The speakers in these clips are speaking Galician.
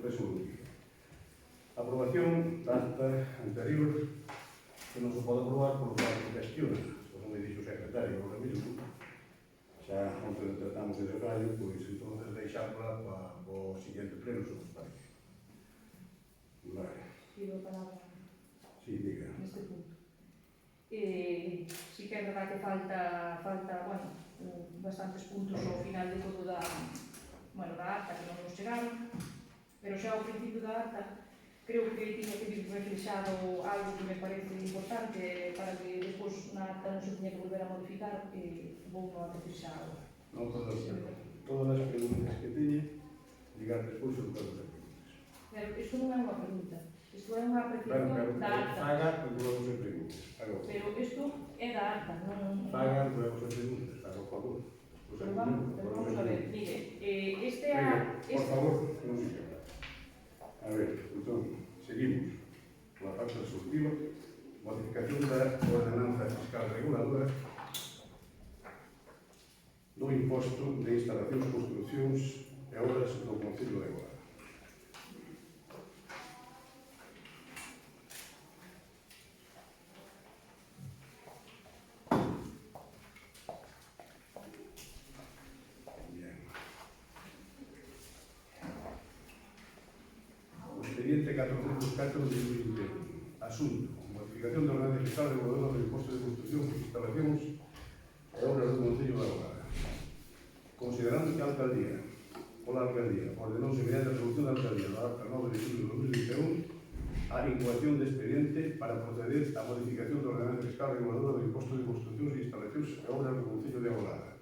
resolutivo. Aprobación da acta anterior que non se pode aprobar por falta de cuestión, como me dixo o secretario agora mesmo. Xa onde tratamos ese fallo, pois entonces deixámosla para o siguiente pleno, se nos parece. Vale. Pido a palabra. Sí, diga. Neste punto. Sí que é verdade que falta bastantes puntos ao final de todo da acta que non nos chegaron, pero xa ao principio da acta creo que tiña que vir reflexado algo que me parece importante para que despois na acta non se tiña que volver a modificar, vou non a reflexar agora. Non, todas as preguntas que teñe, ligar despois o caso das preguntas. Pero isto non é unha pregunta, isto é unha apreciación da acta. Faga e luego se preguntas. Pero isto é da acta, non... Faga e luego se preguntas, faga o favor. Pero vamos a ver, mire, este é... Por favor, non se queda. A ver, entón, seguimos. Pola parte resolutiva, modificación da ordenanza fiscal reguladora do imposto de instalacións, construcións e obras do Concello de Guarda. Expediente 404 de 2021. Asunto: modificación da ordenanza fiscal reguladora do imposto de construción, instalacións e obras do Concello da Guarda. Considerando que a Alcaldía ordenou-se mediante a resolución da Alcaldía da data 9 de julio de 2021 a incoación de expediente para proceder á modificación da ordenanza fiscal reguladora do imposto de construcións, instalacións e obras do Concello de Guarda,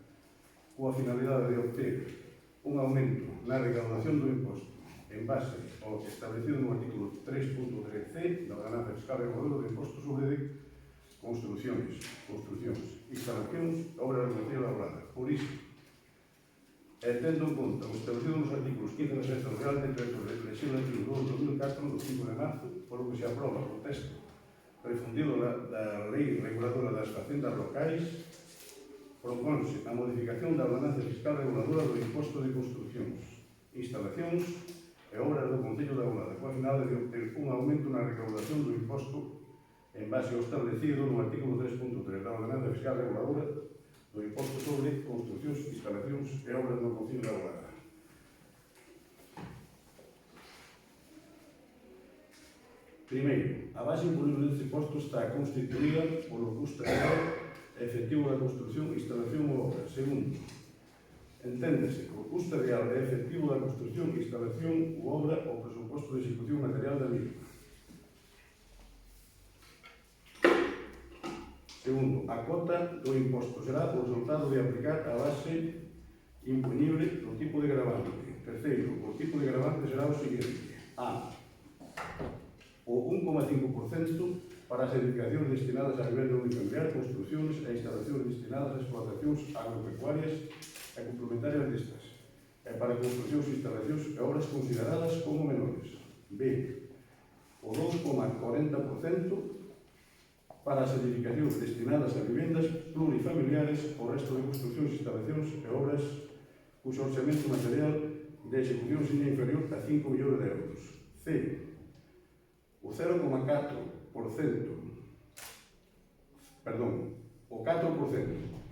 coa finalidade de obter un aumento na recaudación do imposto en base ao establecido no artículo 3.3c da ordenanza fiscal reguladora do imposto sobre construcións, instalacións e obras do Concello de Guarda. Por iso, tendo en conta o establecido nos artículos 15 e 16 do Real Decreto Legislativo 2/2004 do 5 de marzo, por o que se aproba o texto refundido da Lei Reguladora das Facendas Locais, proponse a modificación da ordenanza fiscal reguladora do imposto de construcións, instalacións e obras do Concello da Guarda, coa finalidade de obter un aumento na recaudación do imposto en base ao establecido no artículo 3.3 da ordenanza fiscal reguladora do imposto sobre construcións, instalacións e obras do Concello da Guarda. Primeiro, a base imponible deste imposto está constituída polo custo real e efectivo da construción, instalación ou obra. Segundo, enténdese que o custo real e efectivo da construción, instalación ou obra o presuposto de execución material da misma. Segundo, a cota do imposto será o resultado de aplicar a base imponible do tipo de gravante. Terceiro, o tipo de gravante será o seguinte: A, o 1,5% para as edificacións destinadas a vivenda unifamiliar, construcións e instalacións destinadas a explotacións agropecuarias e complementarias destas, e para construcións, instalacións e obras consideradas como menores. B, o 2,40% para as edificacións destinadas a vivendas plurifamiliares, o resto de construcións, instalacións e obras cuxo orçamento material de execución seña inferior a 5 millóns de euros. C, o 4%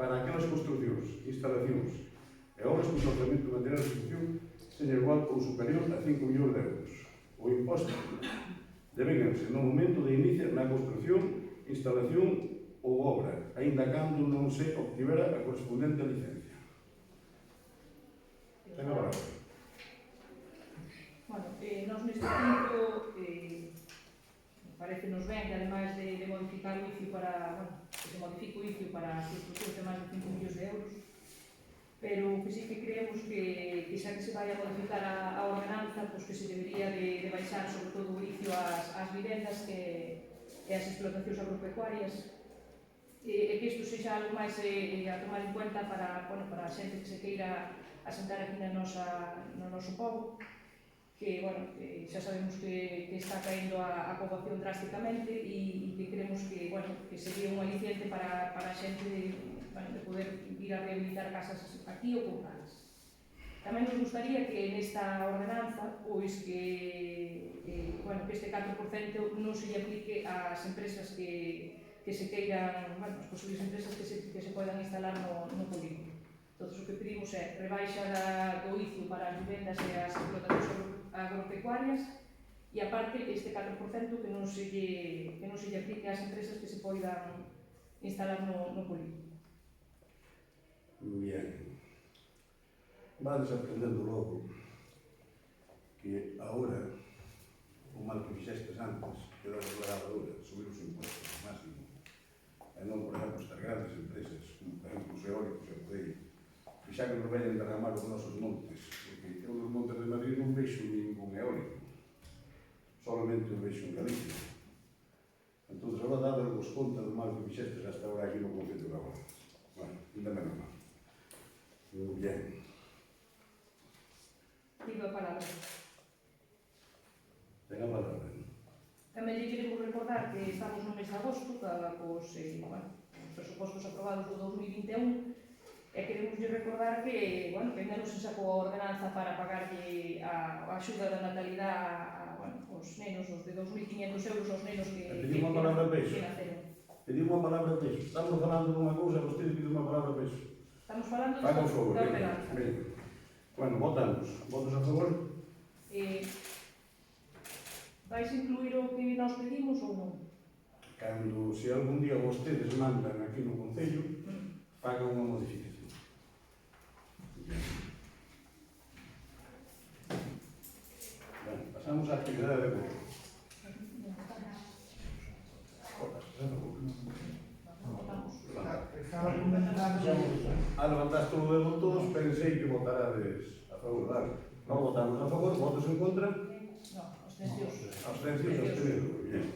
para aquelas construcións, instalacións e obras cuxo orçamento material de execución seña igual ou superior a 5 millóns de euros. O imposto devénganse no momento de inicio na construción, instalación ou obra, aínda cando non se obtivera a correspondente licencia. Ten a palabra. Bueno, nós neste punto parece-nos ben que ademais de modificar o ICI que se modifique o ICI para as construcións de máis de 5 millóns de euros, pero que sí que creemos que xa que se vai a modificar a ordenanza, pois que se debería de baixar sobre todo o ICI ás vivendas e as explotacións agropecuarias, e que isto sexa algo máis a tomar en cuenta para a xente que se queira asentar aquí no noso pobo, que xa sabemos que está caendo a poboación drásticamente e que creemos que sería un aliciente para a xente de poder ir a rehabilitar casas aquí ou comprarlas. Tamén tamén nos gustaría que nesta ordenanza, pois que este 4% non se lle aplique ás empresas que se queiran, as posibles empresas que se poidan instalar no polígono. Entón, o que pedimos é rebaixa do ICO para as vivendas e as explotacións agropecuarias e, aparte, este 4% que non se lle aplique ás empresas que se poidan instalar no polígono. Bien. Vades aprendendo logo que agora o mal que fixestes antes queda declarado agora, subir os impostos ao máximo. E non, por exemplo, estas grandes empresas, como por exemplo os eólicos, e podei, que xa que nos veñen derramar os nosos montes, porque eu nos montes de Madrid non vexo ningún eólico, solamente os vexo en Galicia. Entón, agora dades conta do mal que fixestes hasta agora aquí no Concello de Agora. Bueno, ainda menos mal. Muy bien. Pido a palabra. Ten a palabra. Tamén lle queremos recordar que estamos no mes de agosto, cos presupostos aprobados do 2021, e queremos recordar que ainda non se sacou a ordenanza para pagarlle a axuda da natalidade aos nenos, os de 2.500 euros aos nenos que Pedimos unha palabra peso. Pedimos unha palabra peso. Estamos falando dunha cousa, vostede pide unha palabra peso. Estamos falando da ordenanza. Bueno, votamos. Votos a favor? Vais incluir o que nós pedimos ou non? Cando, se algún día vostedes mandan aquí no Concello, fagan unha modificación. Bueno, pasamos á actividade de voto. Levantaste o dedo todos, pensei que votarades a favor, vale? Non votamos a favor, votos en contra? Non, abstencións. Abstencións, abstenido. Bien.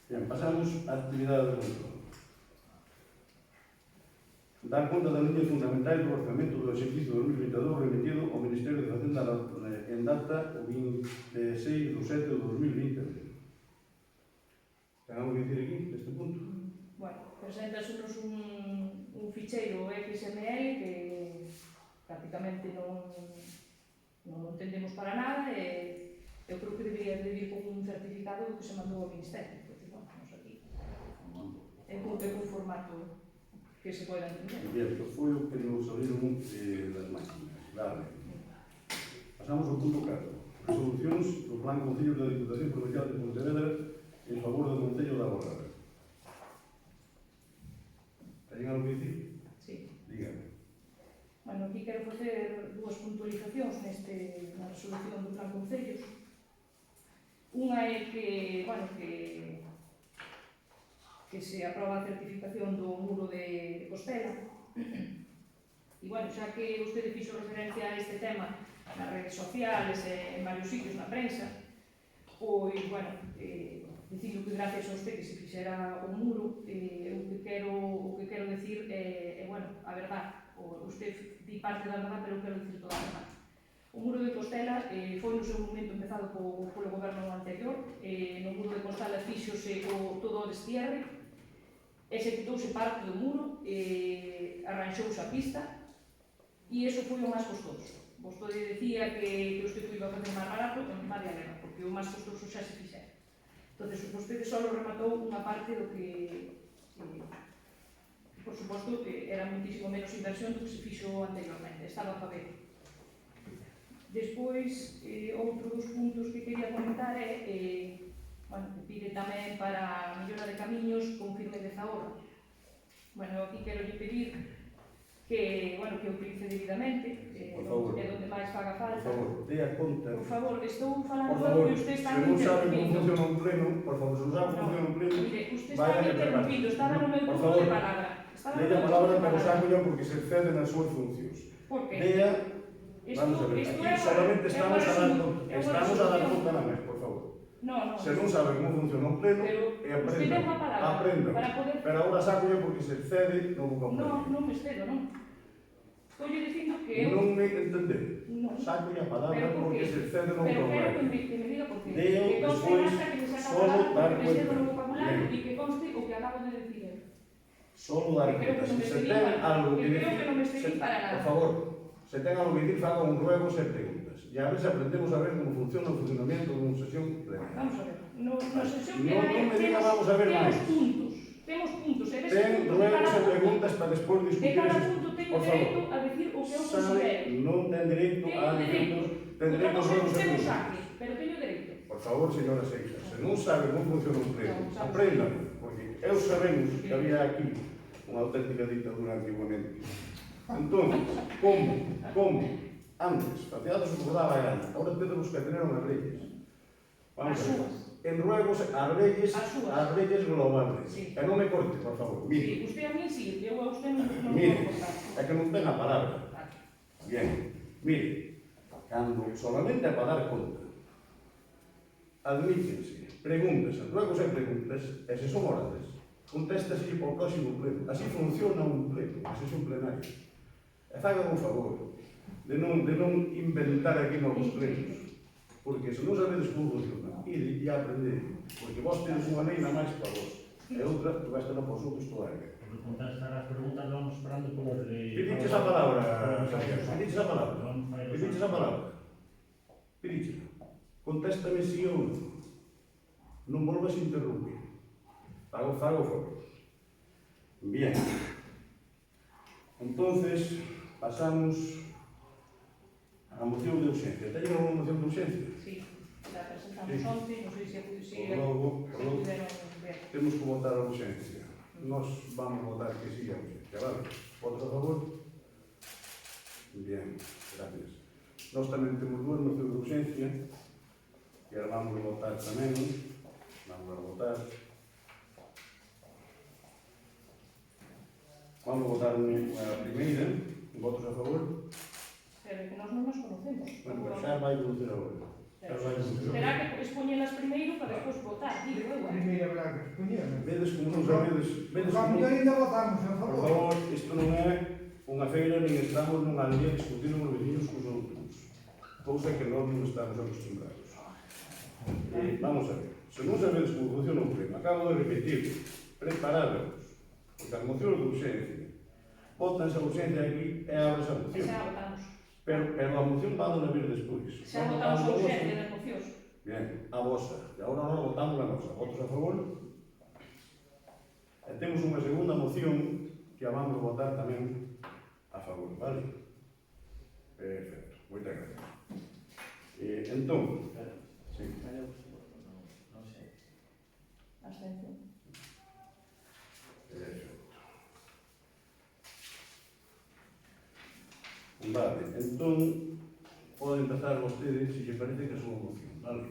Bien, pasamos á actividade de control. Dar conta da liña fundamental do orzamento do exercicio 2022 remitido ao Ministerio de Facenda en data o 26/7/2020. Ten algo que dicir aquí, neste punto? Bueno, preséntasenos un ficheiro XML que prácticamente non entendemos para nada e eu creo que debería de vir con un certificado que se mandou ao Ministerio, porque, bueno, nos aquí é un formato que se poida entender. Bien, que foi o que nos saíron das máquinas. Vale. Pasamos ao punto 4. Resolucións do Plan Concello da Diputación Provincial de Pontevedra en favor do Concello da Borrada. Teñen algo que dicir? Sí. Dígame. Bueno, aquí quero facer dúas puntualizacións na resolución do Plan Concellos. Unha é que se aproba a certificación do muro de Costela. E, bueno, xa que vostede fixo referencia a este tema nas redes sociales e en varios sitios na prensa, pois, bueno, dicindo que gracias a usted que se fixera o muro, o que quero decir é, bueno, a verdade. Usted di parte da verdade, pero quero dicir toda a verdade. O muro de Costela foi no seu momento empezado polo goberno anterior. No muro de Costela fíxose todo o destierre, executouse parte do muro, arranxouse a pista, e iso foi o máis costoso. Vostede decía que usted iba a facer máis barato, en María Lema, porque o máis costoso xa se fixera. Entón, vostede só rematou unha parte do que, por suposto, que era muitísimo menos inversión do que se fixo anteriormente, estaba para ver. Despois, outro dos puntos que quería comentar é, que pide tamén para a mellora de camiños con firme de Zahorra. Bueno, aquí quero pedir que utilice debidamente, onde máis faga falta. Por favor, dé a conta. Por favor, estou falando Por favor, que usted está se non sabe como interrumpindo. funciona un pleno, por favor, se non sabe como funciona un pleno, Mire, usted está vaya interrumpindo, estaba no meu por turno favor, de palabra. dé a palabra, pero saco ya porque se excede nas súas funcións. Por qué? Dea, vamos a ver, aquí solamente estamos a dar conta na mes, por favor. No. Se non sabe como funciona un pleno, Usted deu unha palabra aprenda. para poder... Pero agora saco ya porque se excede no vocabulario. Non me excedo, non. Estou dicindo que eu... Non me entender. No. Saco ya palabra porque se excede no vocabulario. Pero quero vocabulario. que me diga por qué. Deo, Que conste despois, basta que me saca solo palabra dar porque me excedo cuenta. no vocabulario Bien. e que conste o que acabo de decir eu. Solo dar Que creo cuenta. que non me Se excedí ten para- algo que que creo decir, que non me excedí para nada. por favor, Se ten algo que dicir, faga un ruego e preguntas. E a ver se aprendemos a ver como funciona o funcionamento dunha sesión plenaria. Vamos a ver, na sesión No plenaria me diga vamos a ver máis. temos puntos, e Ten ruegos e preguntas para despois de discutir cada esos punto puntos. teño Por favor. dereito a decir o que eu Sabe, considero. non ten dereito a Teño dereito. ten dereito aos ruegos e Temos preguntas. saque, pero teño dereito. Por favor, señora Seixas, se non sabe como funciona un pleno, Non, sabe. aprendan, porque eu sabemos que había aquí unha auténtica dictadura antiguamente. Entón, como, antes, faceados o que daba a gana, ahora temos que tener unhas leyes. Vamos As a ver. súas. En ruegos, as leyes globales. Sí. E non me corte, por favor. Mire, Sí, usted a mí sí, eu a usted non mire, vou cortar. é que non ten a palabra. Bien, mire, cando solamente é para dar conta, admítense preguntas, ruegos e preguntas, e se son orales, contéstase para o próximo pleno. Así funciona un pleno, a sesión plenaria. E fagan un favor de non inventar aquí novos plenos, porque se non sabedes como funciona, ide e aprender, porque vos tedes unha lei na máis para vos, e outra que vai estar para os outros todavía. Por contestar as preguntas vamos esperando por... Pediches a palabra, Santiago, pediches a palabra. Pediches a palabra. Pediches. Contéstame si ou non. Non volvas a interrumpir. Fago favor. Bien. Entonces, pasamos a moción de urgencia. Teñen unha moción de urgencia? Sí, la presentamos Sí. onte, non sei se Logo, puderon ver. temos que votar a urgencia. Nos vamos a votar que sí a urgencia, vale? Votos a favor? Bien, gracias. Nós tamén temos dúas mocións de urgencia, que ahora vamos a votar tamén. Vamos a votar. Vamos a votar a primeira. Votos a favor? Pero que nós non nos conocemos. Bueno, pero xa vai evolucionar agora. Xa vai evolucionar. Terá que expoñelas primeiro para despois votar, digo eu. Primeira habrá que expoñer. Vedes como non sabedes, vedes Vamos, como... ainda votamos a Por favor. favor, isto non é unha feira, nin estamos nunha aldea discutindo os vecinos cos outros. Cousa que nós non estamos acostumbrados. Vamos a ver, se non sabedes como funciona un pleno, acabo de repetir, preparados, porque as mocións de urgencia, votanse a urgencia aquí e abres a moción. Xa votamos. Pero a moción va a vir despois. Xa votamos a urgencia das mocións. Bien, a vosa. E agora nós votamos a nosa. Votos a favor? E temos unha segunda moción que a vamos a votar tamén a favor, vale? Perfecto, moitas gracias. Entón, sí. Abstención. Perfecto. Vale, entón, pode empezar vostede, se lle parece que é a súa moción, vale?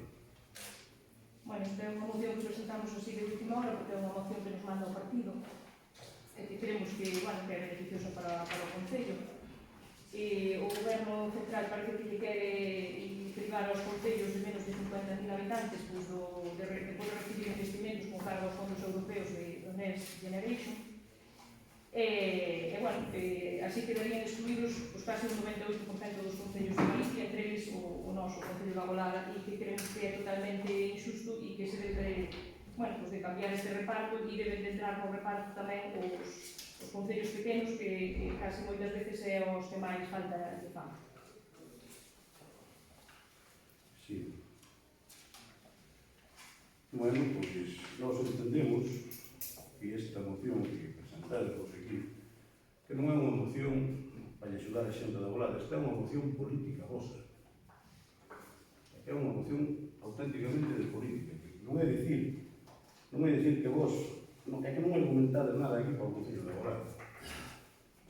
Bueno, esta é unha moción que presentamos así de última hora, porque é unha moción que nos manda o partido, e que creemos que, bueno, que é beneficiosa para o Concello. E o Goberno Central parece que lle quere privar aos concellos de menos de 50.000 habitantes pois de poder recibir investimentos con cargo aos fondos europeos do Next Generation. Bueno, así quedarían excluídos pues, casi un 98% dos concellos de Galicia, entre eles o noso, o Concello da Golada, e que creemos que é totalmente injusto e que se debe, bueno, pues de cambiar este reparto e deben de entrar no reparto tamén os concellos pequenos que casi moitas veces é os que máis falta de fan. Sí. Bueno, pois, nós entendemos que esta moción que presentamos aquí, que non é unha moción para axudar a xente da Golada, esta é unha moción política vosa. É unha moción auténticamente de política. Non é dicir que vos, é que non argumentades nada aquí para o Concello da Golada.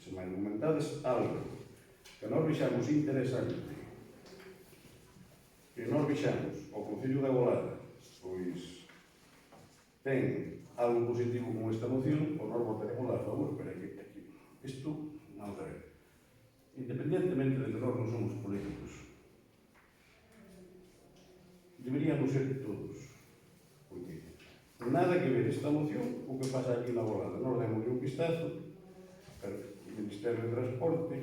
Se me argumentades algo que nós vixamos interesante, que nós vixamos o Concello da Golada, pois ten algo positivo con esta moción, pois nós votaremos a favor, pero é que isto, vamos a ver, independientemente de que nós non somos políticos, deberíamos ser todos, porque nada que ver esta moción o que pasa aquí na Golada. Nós demos un vistazo, pero o Ministerio de Transporte,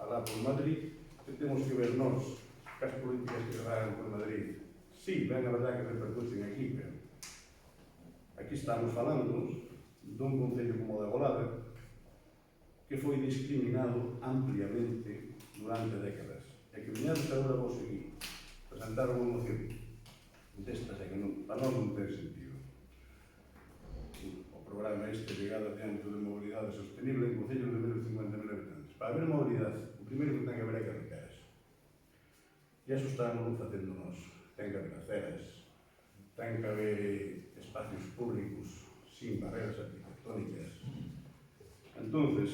alá por Madrid, que temos que ver nós, que as políticas que se dan por Madrid, sí, ben a verdade que repercuten aquí, pero aquí estamos falando dun concello como o da Golada, que foi discriminado ampliamente durante décadas e que viñades agora vos aquí presentar unha moción destas e que a nós non ten sentido. O programa este ligado a Centro de Mobilidade Sostenible en concellos de menos de 50.000 habitantes. Para haber mobilidade, o primeiro que ten que haber é carreteras. E iso estamos facendo nós. Ten que haber aceras, ten que haber espacios públicos sin barreras arquitectónicas. Entonces,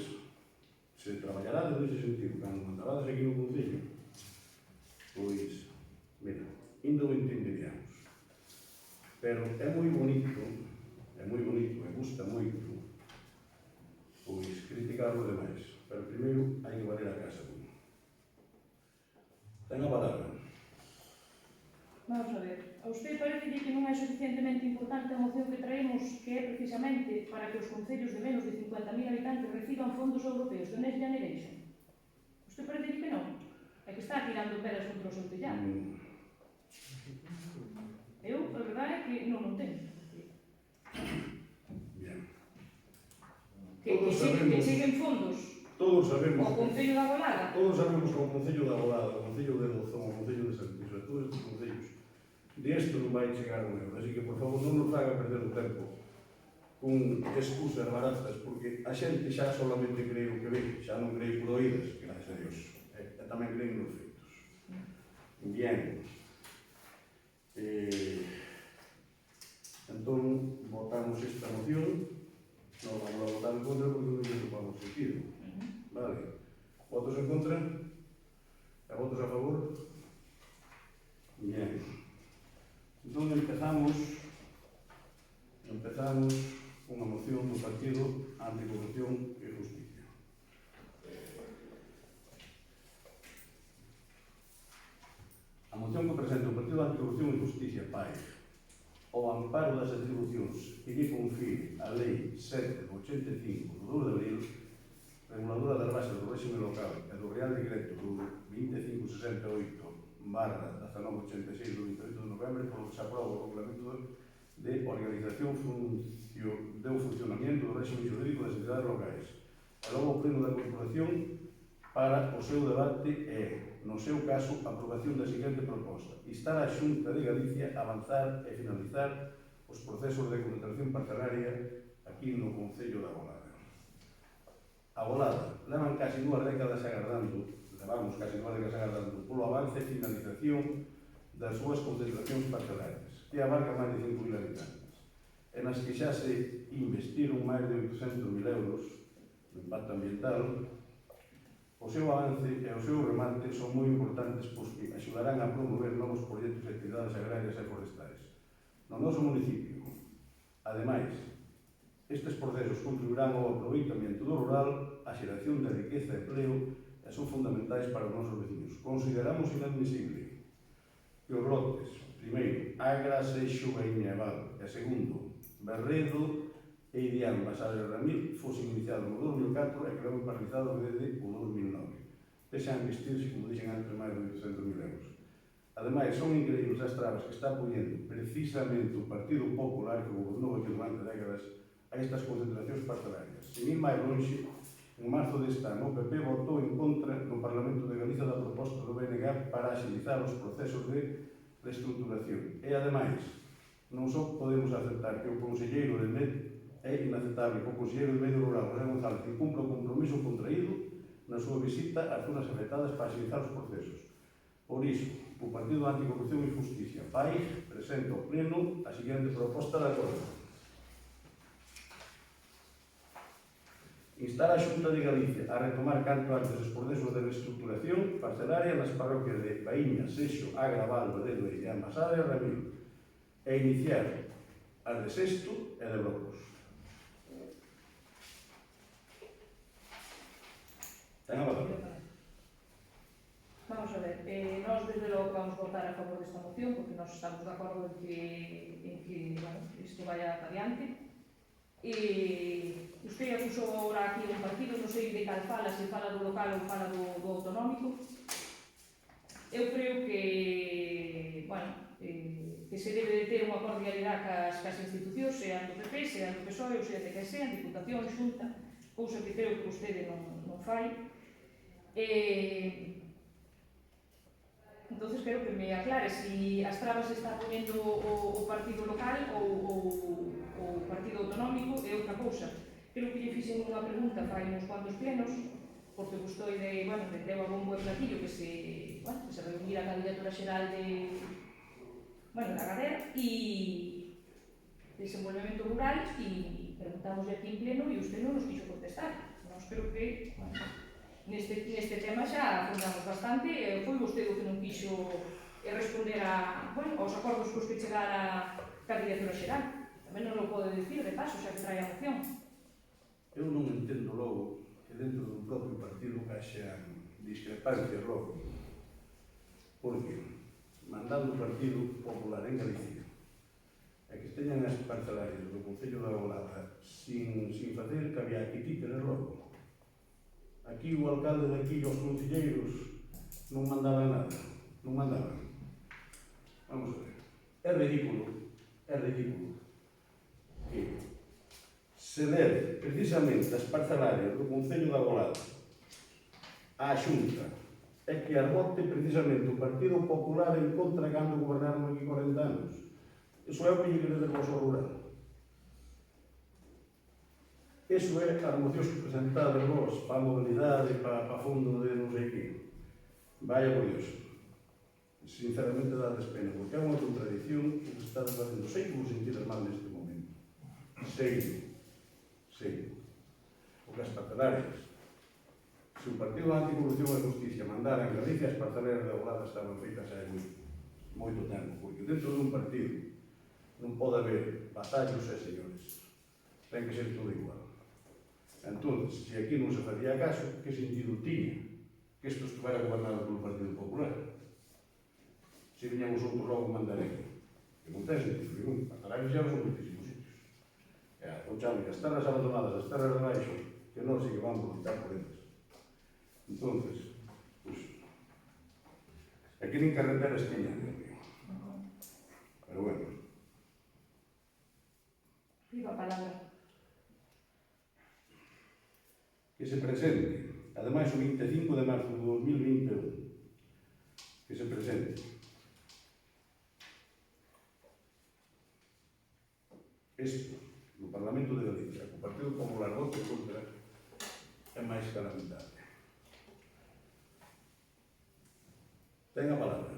se traballará desde ese sentido, cando mandabades aquí no Concello, pois, mira, indo o entenderíamos. Pero é moi bonito, e gusta moito, pois, criticar os demais. Pero primeiro hai que valer a casa. Ten a palabra. Vamos a ver. A usted parece que non é suficientemente importante a moción que traemos, que é precisamente para que os concellos de menos de 50.000 habitantes reciban fondos europeos do Next Generation. Usted parece que non? É que está tirando pedras contra o seu tellado. Eu, a verdade é que non teño. Bien. Que siguen fondos Todos sabemos. ao Concello da Golada. Todos sabemos que o Concello da Golada, o Concello de Dozón, o Concello de Santiso, e todos estes concellos, de isto non vai chegar un euro. Así que, por favor, non nos faga perder o tempo con excusas baratas, porque a xente xa solamente cree o que ve, xa non cree por oídas, gracias a Dios, e tamén creen nos feitos. Bien. Entón, votamos esta moción, non vamos a votar en contra porque non nos topamos sentido. Vale. Votos en contra? E votos a favor? Bien. Entón empezamos unha moción do Partido Anticorrupción e Justicia. A moción que presenta o Partido Anticorrupción e Justicia, PAE, ao amparo das atribucións que lle confire a Lei 7/85 do 2 de abril, reguladora das bases do réxime local e do Real Decreto do 2568/1986 do 28 de novembro, polo que se aproba o Regulamento de Organización do Funcionamiento do Réxime Xurídico das Entidades Locais. E logo o Pleno da Corporación para o seu debate e, no seu caso, a aprobación da seguinte proposta: instar a Xunta de Galicia a avanzar e finalizar os procesos de contratación parcelaria aquí no Concello da Golada. A Golada levamos casi 2 décadas agardando polo avance e finalización das súas concentracións parcelarias, que abarca máis de 5.000 habitantes, e nas que xa se investiron máis de 800.000 euros no impacto ambiental. O seu avance e o seu remate son moi importantes, pois que axudarán a promover novos proxectos de actividades agrarias e forestais no noso municipio. Ademais, estes procesos contribuirán ao aproveitamento do rural, a xeración de riqueza e empleo, e son fundamentais para os nosos vecinos. Consideramos inadmisible que os lotes, primeiro, Agra, Seixo, Baíña e Val, e segundo, Berredo e Ideal Masada e Ramil, fosen iniciados no 2004 e que levan paralizados desde o 2009. Pese a investirse, como dixen antes, máis de 800.000 euros. Ademais, son increíbles as trabas que está poñendo precisamente o Partido Popular que gobernou aquí durante décadas a estas concentracións parcelarias. Sin ir máis longe, en marzo deste ano, o PP votou en contra no Parlamento de Galicia da proposta do BNG para agilizar os procesos de reestruturación. E, ademais, non só podemos aceptar que o conselleiro de MED é inaceptable que o conselleiro de Medio Rural, José González, incumpra o compromiso contraído na súa visita ás zonas afectadas para agilizar os procesos. Por iso, o Partido Anticorrupción e Justicia, PAI, presenta ao Pleno a seguinte proposta de acordo: instar a Xunta de Galicia a retomar canto antes os procesos de reestruturación parcelaria nas parroquias de Baíña, Seixo, Agra, Val, Berredo e Masada e Ramil, e iniciar as de Sesto e de Brocos. Ten a palabra. Vamos a ver, nós desde logo vamos votar a favor desta moción porque nós estamos de acordo en que bueno, isto vaya para adiante. E usted acusou agora aquí un partido, non sei de cal fala, se fala do local ou fala do autonómico. Eu creo que, bueno, que se debe de ter unha cordialidade cas institucións, sean do PP, sean do PSOE, ou sean de que sean, Diputación, Xunta, cousa que creo que vostede non fai. Entonces quero que me aclare si as trabas se está ponendo o partido local ou o partido autonómico é outra cousa. Creo que lle fixen unha pregunta fai uns cuantos plenos, porque gustou de, bueno, que deu a bombo e platillo que se reunira a candidatura xeral de, bueno, da Gader e desenvolvemento rural e preguntamos aquí en pleno e usted non nos quixo contestar. Non espero que, bueno, neste tema xa afundamos bastante, foi vostede o que non quixo responder aos acordos cos que chegara a candidatura xeral. Tamén non o pode dicir de paso, xa que trae a moción. Eu non entendo logo que dentro do propio partido haxa discrepancias logo. Porque, mandando o Partido Popular en Galicia, e que teñan as parcelarias do Concello da Golada sin facer que había que títeres logo. Aquí o alcalde de aquí e os concelleiros non mandaban nada, non mandaban. Vamos a ver, é ridículo que se debe precisamente as parcelarias do Concello da Golada á Xunta e que arbote precisamente o Partido Popular en contra cando gobernaron aquí 40 anos. Iso é o que lle queredes vos ao rural. Iso é as mocións que presentades vos para a mobilidade, para fondo de non sei que. Vaya por Dios. Sinceramente dades pena, porque é unha contradición que se está facendo. Sei que vos sentides mal neste momento. Sei. Porque as parcelarias, se o Partido Anticorrupción e Justicia mandara en Galicia, as parcelarias de Golada estaban feitas hai moito tempo, porque dentro dun partido non pode haber vasallos e señores. Ten que ser todo igual. Entón, se aquí non se facía caso, que sentido tiña que isto estuvera gobernado polo Partido Popular? Se viñamos outro logo mandar aquí. Que non ten sentido, non? Parcelarios xa son moitísimos sitios. O chame, as terras abandonadas, as terras de baixo, que non se que van por lutar por eles. Entonces, pues, aquí nin carreteras tiñan, pero bueno. Viva a palabra. Que se presente, ademais o 25 de marzo de 2021, que se presente. Isto, no Parlamento de Galicia, o Partido Popular vote contra, é máis que lamentable. Ten a palabra.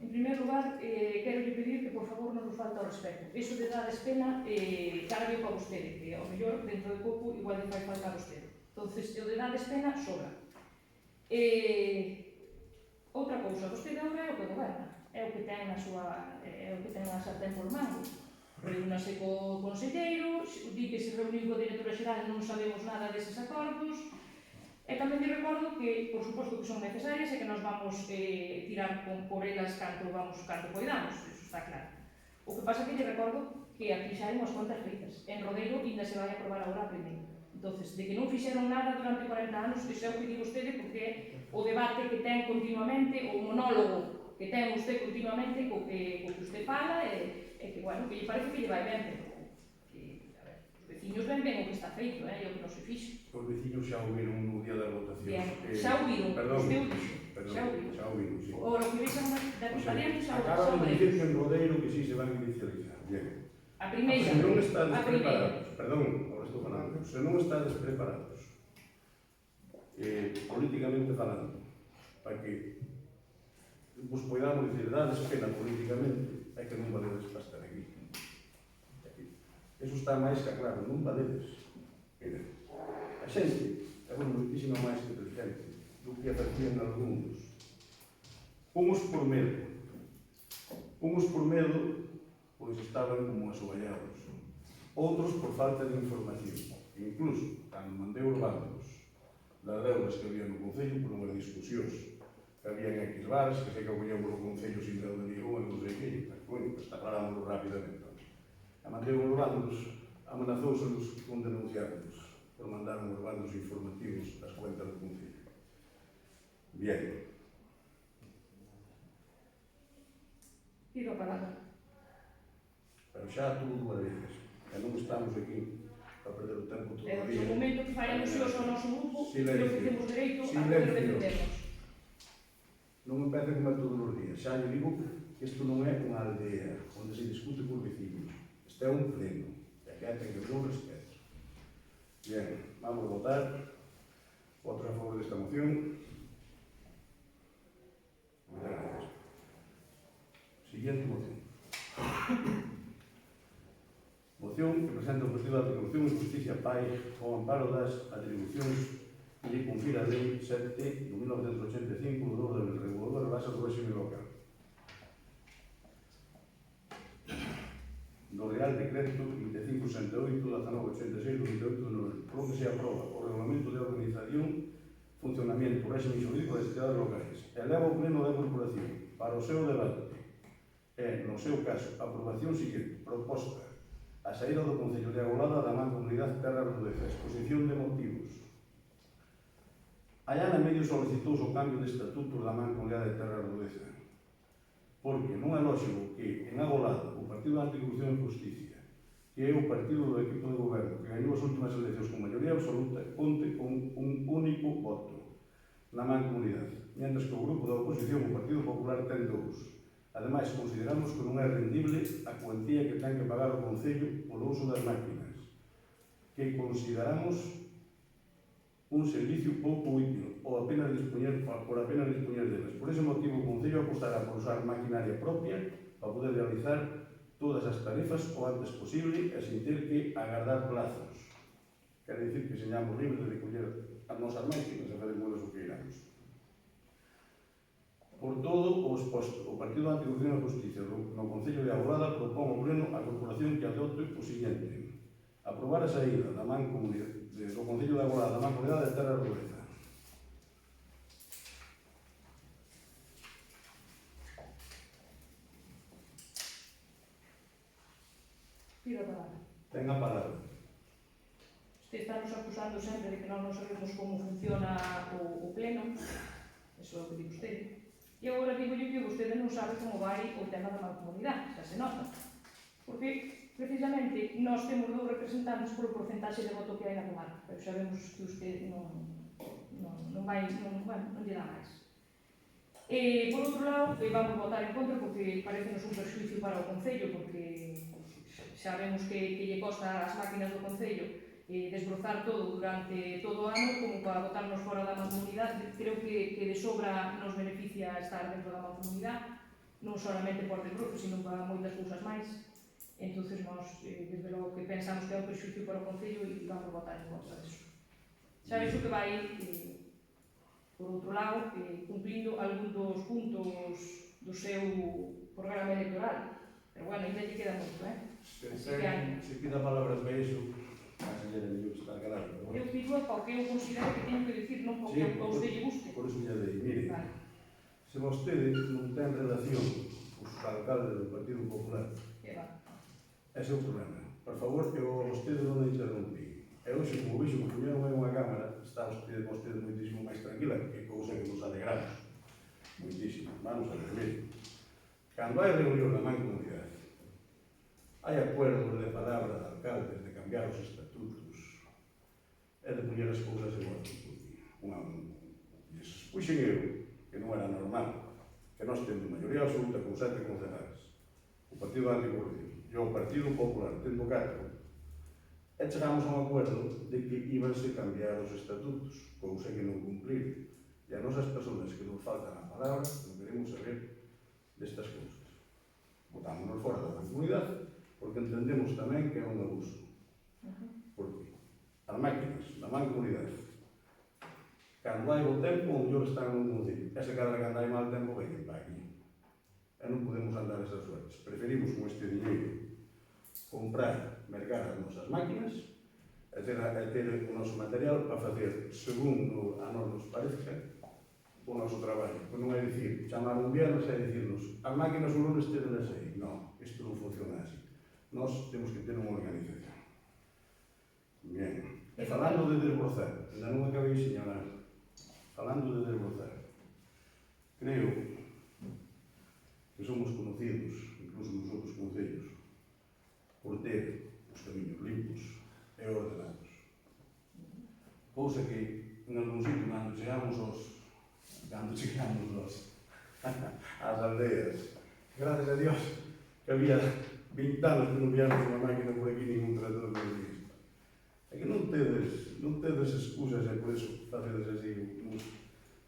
En primer lugar, quero pedir que por favor non nos falta o respeto. Iso de dades pena, cara para vostede, que ao mellor dentro de pouco igual lle fai falta a vostede. Entonces, o de dades pena sobra. Outra cousa, vostede agora é o que goberna, é o que ten a sartén por mango. Reúnase co conselleiro, di que se reuniu coa directora xeral, non sabemos nada deses acordos. E tamén lle recordo que, por suposto, que son necesarias e que nos vamos tirar por elas canto poidamos, iso está claro. O que pasa é que lle recordo que aquí xa hai unhas contas feitas. En Rodeiro ainda se vai aprobar agora a primeira. Entonces, de que non fixeron nada durante 40 anos, iso é o que di vostede, porque é o debate que ten continuamente, o monólogo que ten usted continuamente co que usted fala e que, bueno, que lle parece que lle vai ben, pero que, a ver, os veciños ven ben o que está feito, e o que non se fixe. Os veciños xa ouviron no día das votacións. Xa ouviron, usted o dixo. Xa ouviron, sí. O que vexan da Constitución xa acaban de ouviron. dicir que en Rodeiro que sí se van a inicializar. Bien. A primeira. Se non estades preparados, perdón, ahora estou falando, se non estades preparados, políticamente falando, para que vos poidamos dicir, dades pena políticamente, é que non valedes para estar aquí. Eso está máis que claro, non valedes. Miren, a xente é moitísima máis inteligente do que facían algúns. Uns por medo, pois estaban como asoballados. Outros por falta de información. Incluso, cando mandei os bandos das deudas que había no Concello por unhas discusións que había en X bares, que sei que acollámos o Concello sin deuda ni unha, non sei que, bueno, pues taparámoslo rapidamente. A mandei os bandos, amenazouselos con denunciarlos, por mandar os bandos informativos das cuentas do Concello. Bien. Pido a palabra. Pero xa tuvo dúas veces, e non estamos aquí para perder o tempo todo o día. No momento que fai alusións ao noso grupo, creo que temos dereito a Silencio. defendernos. Non empece como todos os días. Xa lle digo que isto non é unha aldea onde se discute por vecinos. Isto é un pleno. E que ten que ter un respeto. Bien, vamos a votar. Votos a favor desta moción. Muchas gracias. Siguiente moción. Moción que presenta o Partido de Anticorrupción e Justicia PAI ao amparo das atribucións de cumprir a Lei 7 de 1985 do orden regulador da base do régimen local. Do Real Decreto 2568, 1986, 28 de novembro, por que se aproba o Regulamento de Organización, Funcionamiento, Régimen Xurídico das Entidades Locais. Eleva o Pleno da Corporación para o seu debate e, no seu caso, a aprobación siguiente, proposta a saída do Concello de Agolada da Mancomunidade Terra Rodeza, exposición de motivos. Allá na medio solicitouse o cambio de estatuto da Mancomunidade de Terra Rodeza, porque non é lógico que en Agolada o Partido de Anticorrupción e Justicia, que é o partido do equipo de goberno que gañou as últimas eleccións con maioría absoluta, conte con un único voto na Mancomunidade, mentres que o grupo da oposición, o Partido Popular, ten dous. Ademais, consideramos que non é rendible a cuantía que ten que pagar o Concello polo uso das máquinas, que consideramos un servicio pouco útil ou apenas por apenas dispoñer delas. Por ese motivo, o Concello apostará por usar maquinaria propia para poder realizar todas as tarefas o antes posible e sin ter que agardar plazos. Quere dicir que señamos libres de recoller as nosas máquinas e faremos o que iramos. Por todo o exposto, o Partido de Anticorrupción e Justicia no Concello de Agolada propón ao Pleno a Corporación que adopte o seguinte: aprobar a saída da Mancomunidade do Concello de Agolada da Mancomunidade de Terra Rodeza. Pido a palabra. Ten a palabra. Usted está nos acusando sempre de que non sabemos como funciona o pleno. Eso é o que digo usted. E agora digo yo que vostede non sabe como vai o tema da mancomunidade, xa se nota. Porque, precisamente, nós temos dous representantes polo porcentaxe de voto que hai na comarca, pero sabemos que usted non lle dá máis. E, por outro lado, vamos votar en contra porque parece-nos un perjuicio para o Concello, porque xa vemos que lle costa as máquinas do Concello desbrozar todo durante todo o ano como para botarnos fora da mancomunidade. Creo que de sobra nos beneficia estar dentro da mancomunidade, non solamente por desbrozo, sino para moitas cousas máis. Entonces, nós, desde logo, que pensamos que é un perjuicio para o Concello e vamos votar en contra disso. Xa iso que vai, por outro lado, cumplindo algún dos puntos do seu programa electoral. Pero, bueno, ainda lle queda moito, Se pida palabras para iso, a señora Millón está calado. Eu digo para o que eu considero que teño que decir, non para o que a usted lle guste. Por iso lle dei, mire, Vale. se vostede non ten relación cos alcaldes do Partido Popular, ese é o problema. Por favor, que o vostede non interrompi. E hoxe, como vixo, que puñeron en unha cámara, está vostede moitísimo máis tranquila, que cousa que nos alegramos. Moitísimo. Vamos a ver, mire. Cando hai reunión na Mancomunidade, hai acuerdos de palabra de alcaldes de cambiar os estatutos e de poñer as cousas en orden. Puxen eu, que non era normal, que nós temos maioría absoluta con 7 concejales, o Partido de Anticorrupción e o Partido Popular, tendo 4, e chegamos a un acuerdo de que íbanse cambiar os estatutos, cousa que non cumplir. E a nosas persoas que nos faltan a palabra non queremos saber destas cousas. Botámonos fora da comunidade porque entendemos tamén que é un abuso. Porque as máquinas da mancomunidade, cando hai bo tempo, o mellor están nun concello. E se cada cando hai mal tempo, veñen para aquí. E non podemos andar esas suertes. Preferimos con este dinheiro comprar, mercar as nosas máquinas e ter o noso material para facer, segundo a nós nos parezca, o noso traballo. Pois non é dicir, chamar un viernes e dicirnos as máquinas o lunes terenlas aí. Non, isto non funciona así. Nós temos que ter unha organización. Bien. E falando de desbrozar, ainda non acabei de señalar, falando de desbrozar, creo que somos conocidos, incluso nos outros concellos, por ter os camiños limpos e ordenados. Cousa que en algún sitio, cando chegamos aos ás aldeas. Gracias a Dios que había 20 anos que non viamos unha máquina por aquí ningún trator de isto. É que non tedes excusas e por iso facedes así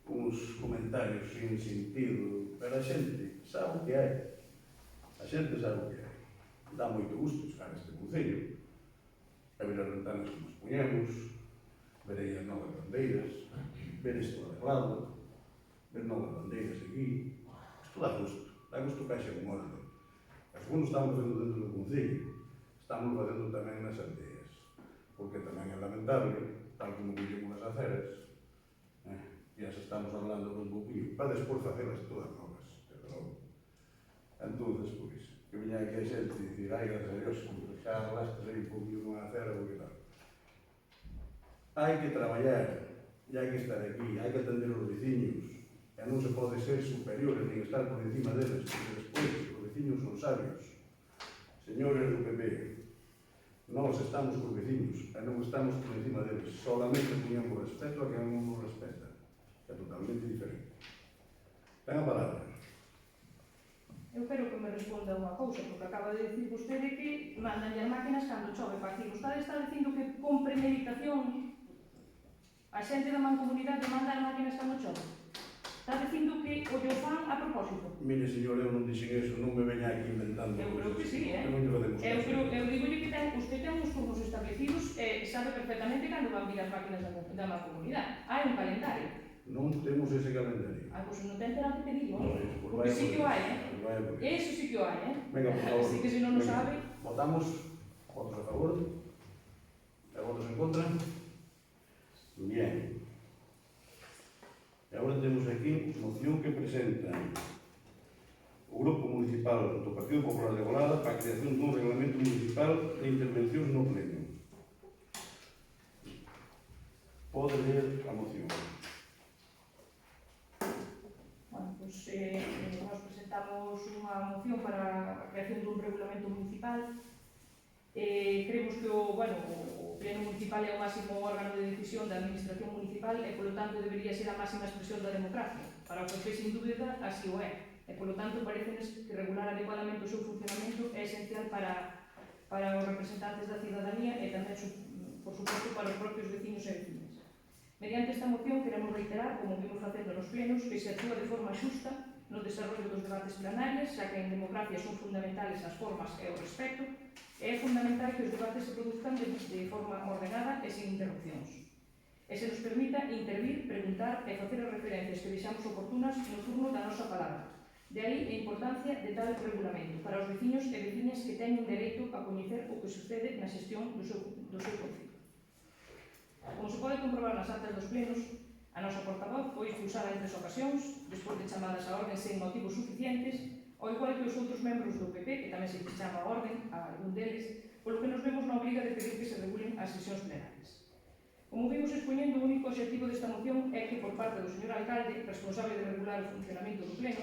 uns comentarios sin sentido, pero a xente sabe o que hai. A xente sabe o que hai. Dá moito gusto estar neste concello, a ver as ventanas como as puñemos, ver aí as novas bandeiras, ver isto arreglado, ver novas bandeiras aquí. Isto dá gusto que haxa un orden. E segundo estamos facendo dentro do concello, estamos facendo tamén nas aldeas, porque tamén é lamentable, tal como vivimos nas aceras, e as estamos hablando un pouquinho, para despois facelas todas novas, pero logo. Entón, pois, que viña aquí a xente e dicir, ai, gracias a Dios, xa arrastas aí un pouquinho nunha acera, porque tal. Hai que traballar, e hai que estar aquí, hai que atender os veciños, e non se pode ser superiores, nin estar por encima deles, porque despois os veciños son sabios. Señores do PP, nós estamos por veciños, e non estamos por encima deles, solamente poñemos respeto a quen non nos respeta. É totalmente diferente. Ten a palabra. Eu quero que me responda unha cousa, porque acaba de dicir vostede que mandan as máquinas cando chove. Para que vostede está dicindo que con premeditación a xente da mancomunidade manda as máquinas cando chove. Está dicindo que o lle fan a propósito. Mire, señor, eu non dixen eso, non me veña aquí inventando. Eu creo que sí, Eu non lle facemos caso. Eu digo que usted ten uns turnos establecidos e sabe perfectamente cando van vir as máquinas da mancomunidade. Hai un calendario. Non temos ese calendario. Pois non ten terá que pedir, No, porque sí que o hai, Eso sí que o hai, Venga, por favor. Así que se non o sabe... Votamos. Votos a favor. E votos en contra. Bien. E agora temos aquí moción que presenta o Grupo Municipal do Partido Popular de Golada para a creación dun reglamento municipal de intervencións no pleno. Pode ler a moción. Bueno, pois nós presentamos unha moción para a creación dun regulamento municipal. Creemos que o Pleno Municipal é o máximo órgano de decisión da Administración Municipal e, polo tanto, debería ser a máxima expresión da democracia. Para o que, sin dúbida, así o é. E, polo tanto, parecenos que regular adecuadamente o seu funcionamento é esencial para os representantes da cidadanía e tamén, por suposto, para os propios veciños e veciñas. Mediante esta moción queremos reiterar, como vimos facendo nos plenos, que se actúa de forma xusta no desarrollo dos debates plenarios, xa que en democracia son fundamentales as formas e o respeto, e é fundamental que os debates se produzcan de forma ordenada e sin interrupcións. E se nos permita intervir, preguntar e facer as referencias que deixamos oportunas no turno da nosa palabra. De aí a importancia de tal regulamento para os veciños e veciñas que teñen dereito a coñecer o que sucede na xestión do seu concello. Como se pode comprobar nas actas dos plenos, a nosa portavoz foi expulsada en 3 ocasións, despois de chamadas a orden sen motivos suficientes, ao igual que os outros membros do PP, que tamén se chama a orden a algún deles, polo que nos vemos na obriga de pedir que se regulen as sesións plenarias. Como vimos expoñendo, o único objetivo desta moción é que, por parte do señor alcalde, responsable de regular o funcionamento do pleno,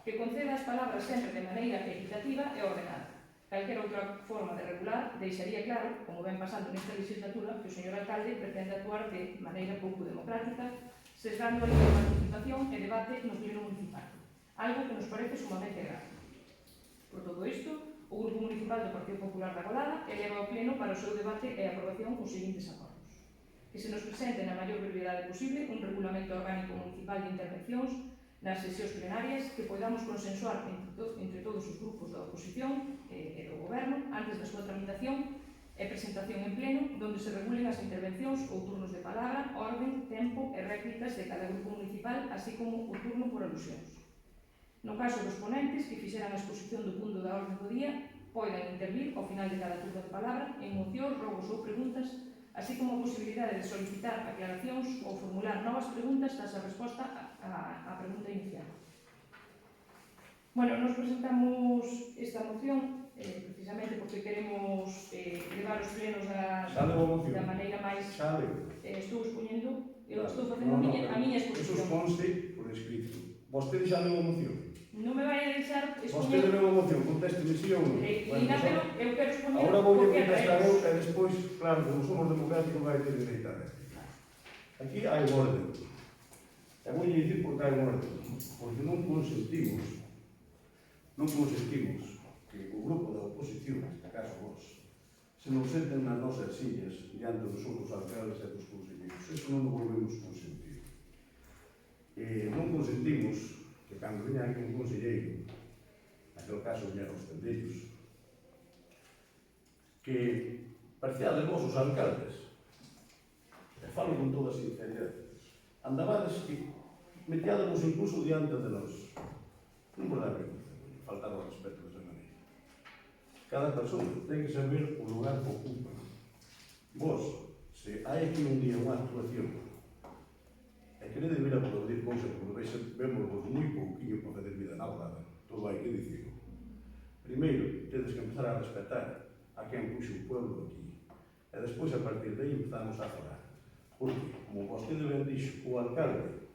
que conceda as palabras sempre de maneira equitativa e ordenada. Calquera outra forma de regular deixaría claro, como ven pasando nesta legislatura, que o señor alcalde pretende actuar de maneira pouco democrática, sesgando a libre participación e debate no pleno municipal, algo que nos parece sumamente grave. Por todo isto, o Grupo Municipal do Partido Popular da Golada eleva ao pleno para o seu debate e aprobación os seguintes acordos. Que se nos presente na maior brevidade posible un regulamento orgánico municipal de intervencións nas sesións plenarias que podamos consensuar entre todos os grupos da oposición e do goberno antes da súa tramitación e presentación en pleno, donde se regulen as intervencións ou turnos de palabra, orden, tempo e réplicas de cada grupo municipal, así como o turno por alusións. No caso dos ponentes que fixeran a exposición do punto da orden do día, poden intervir ao final de cada turno de palabra en mocións, rogos ou preguntas, así como a posibilidade de solicitar aclaracións ou formular novas preguntas tras a resposta á pregunta inicial. Bueno, nos presentamos esta moción precisamente porque queremos levar os plenos da maneira máis... Estou expoñendo, eu estou facendo a miña exposición. Eso conste por escrito. Vostede xa leu a moción? Non me vai a deixar expoñer... Vostede leu a moción, conteste-me si ou non? Pero eu quero expoñer... Agora vou contestar eu e despois, claro, como somos democráticos, vai ter dereito a ver. Aquí hai orden. E vou dicir porque hai orden. Porque non non consentimos que o grupo da oposición, neste caso vos, se nos senten nas nosas sillas diante dos outros alcaldes e dos conselleiros. Eso non o volvemos consentir. Non consentimos que cando veña aquí un conselleiro, naquele caso veña os tendellos, que pareciades vos os alcaldes, e falo con toda sinceridade, andabades que metiádamos incluso diante de nós. Non vos dá vergonza, faltar o respeto desa maneira. Cada persona ten que saber o lugar que ocupa. Vos, se hai aquí un día unha actuación e queredes vir a aplaudir cousas, porque vemos vos moi pouquinho para fazer vida na volada, todo hai que dicir. Primeiro, tedes que empezar a respetar a quen puxo o pueblo aquí. E despois, a partir de aí, empezamos a falar. Porque, como vostede ben dixo, o alcalde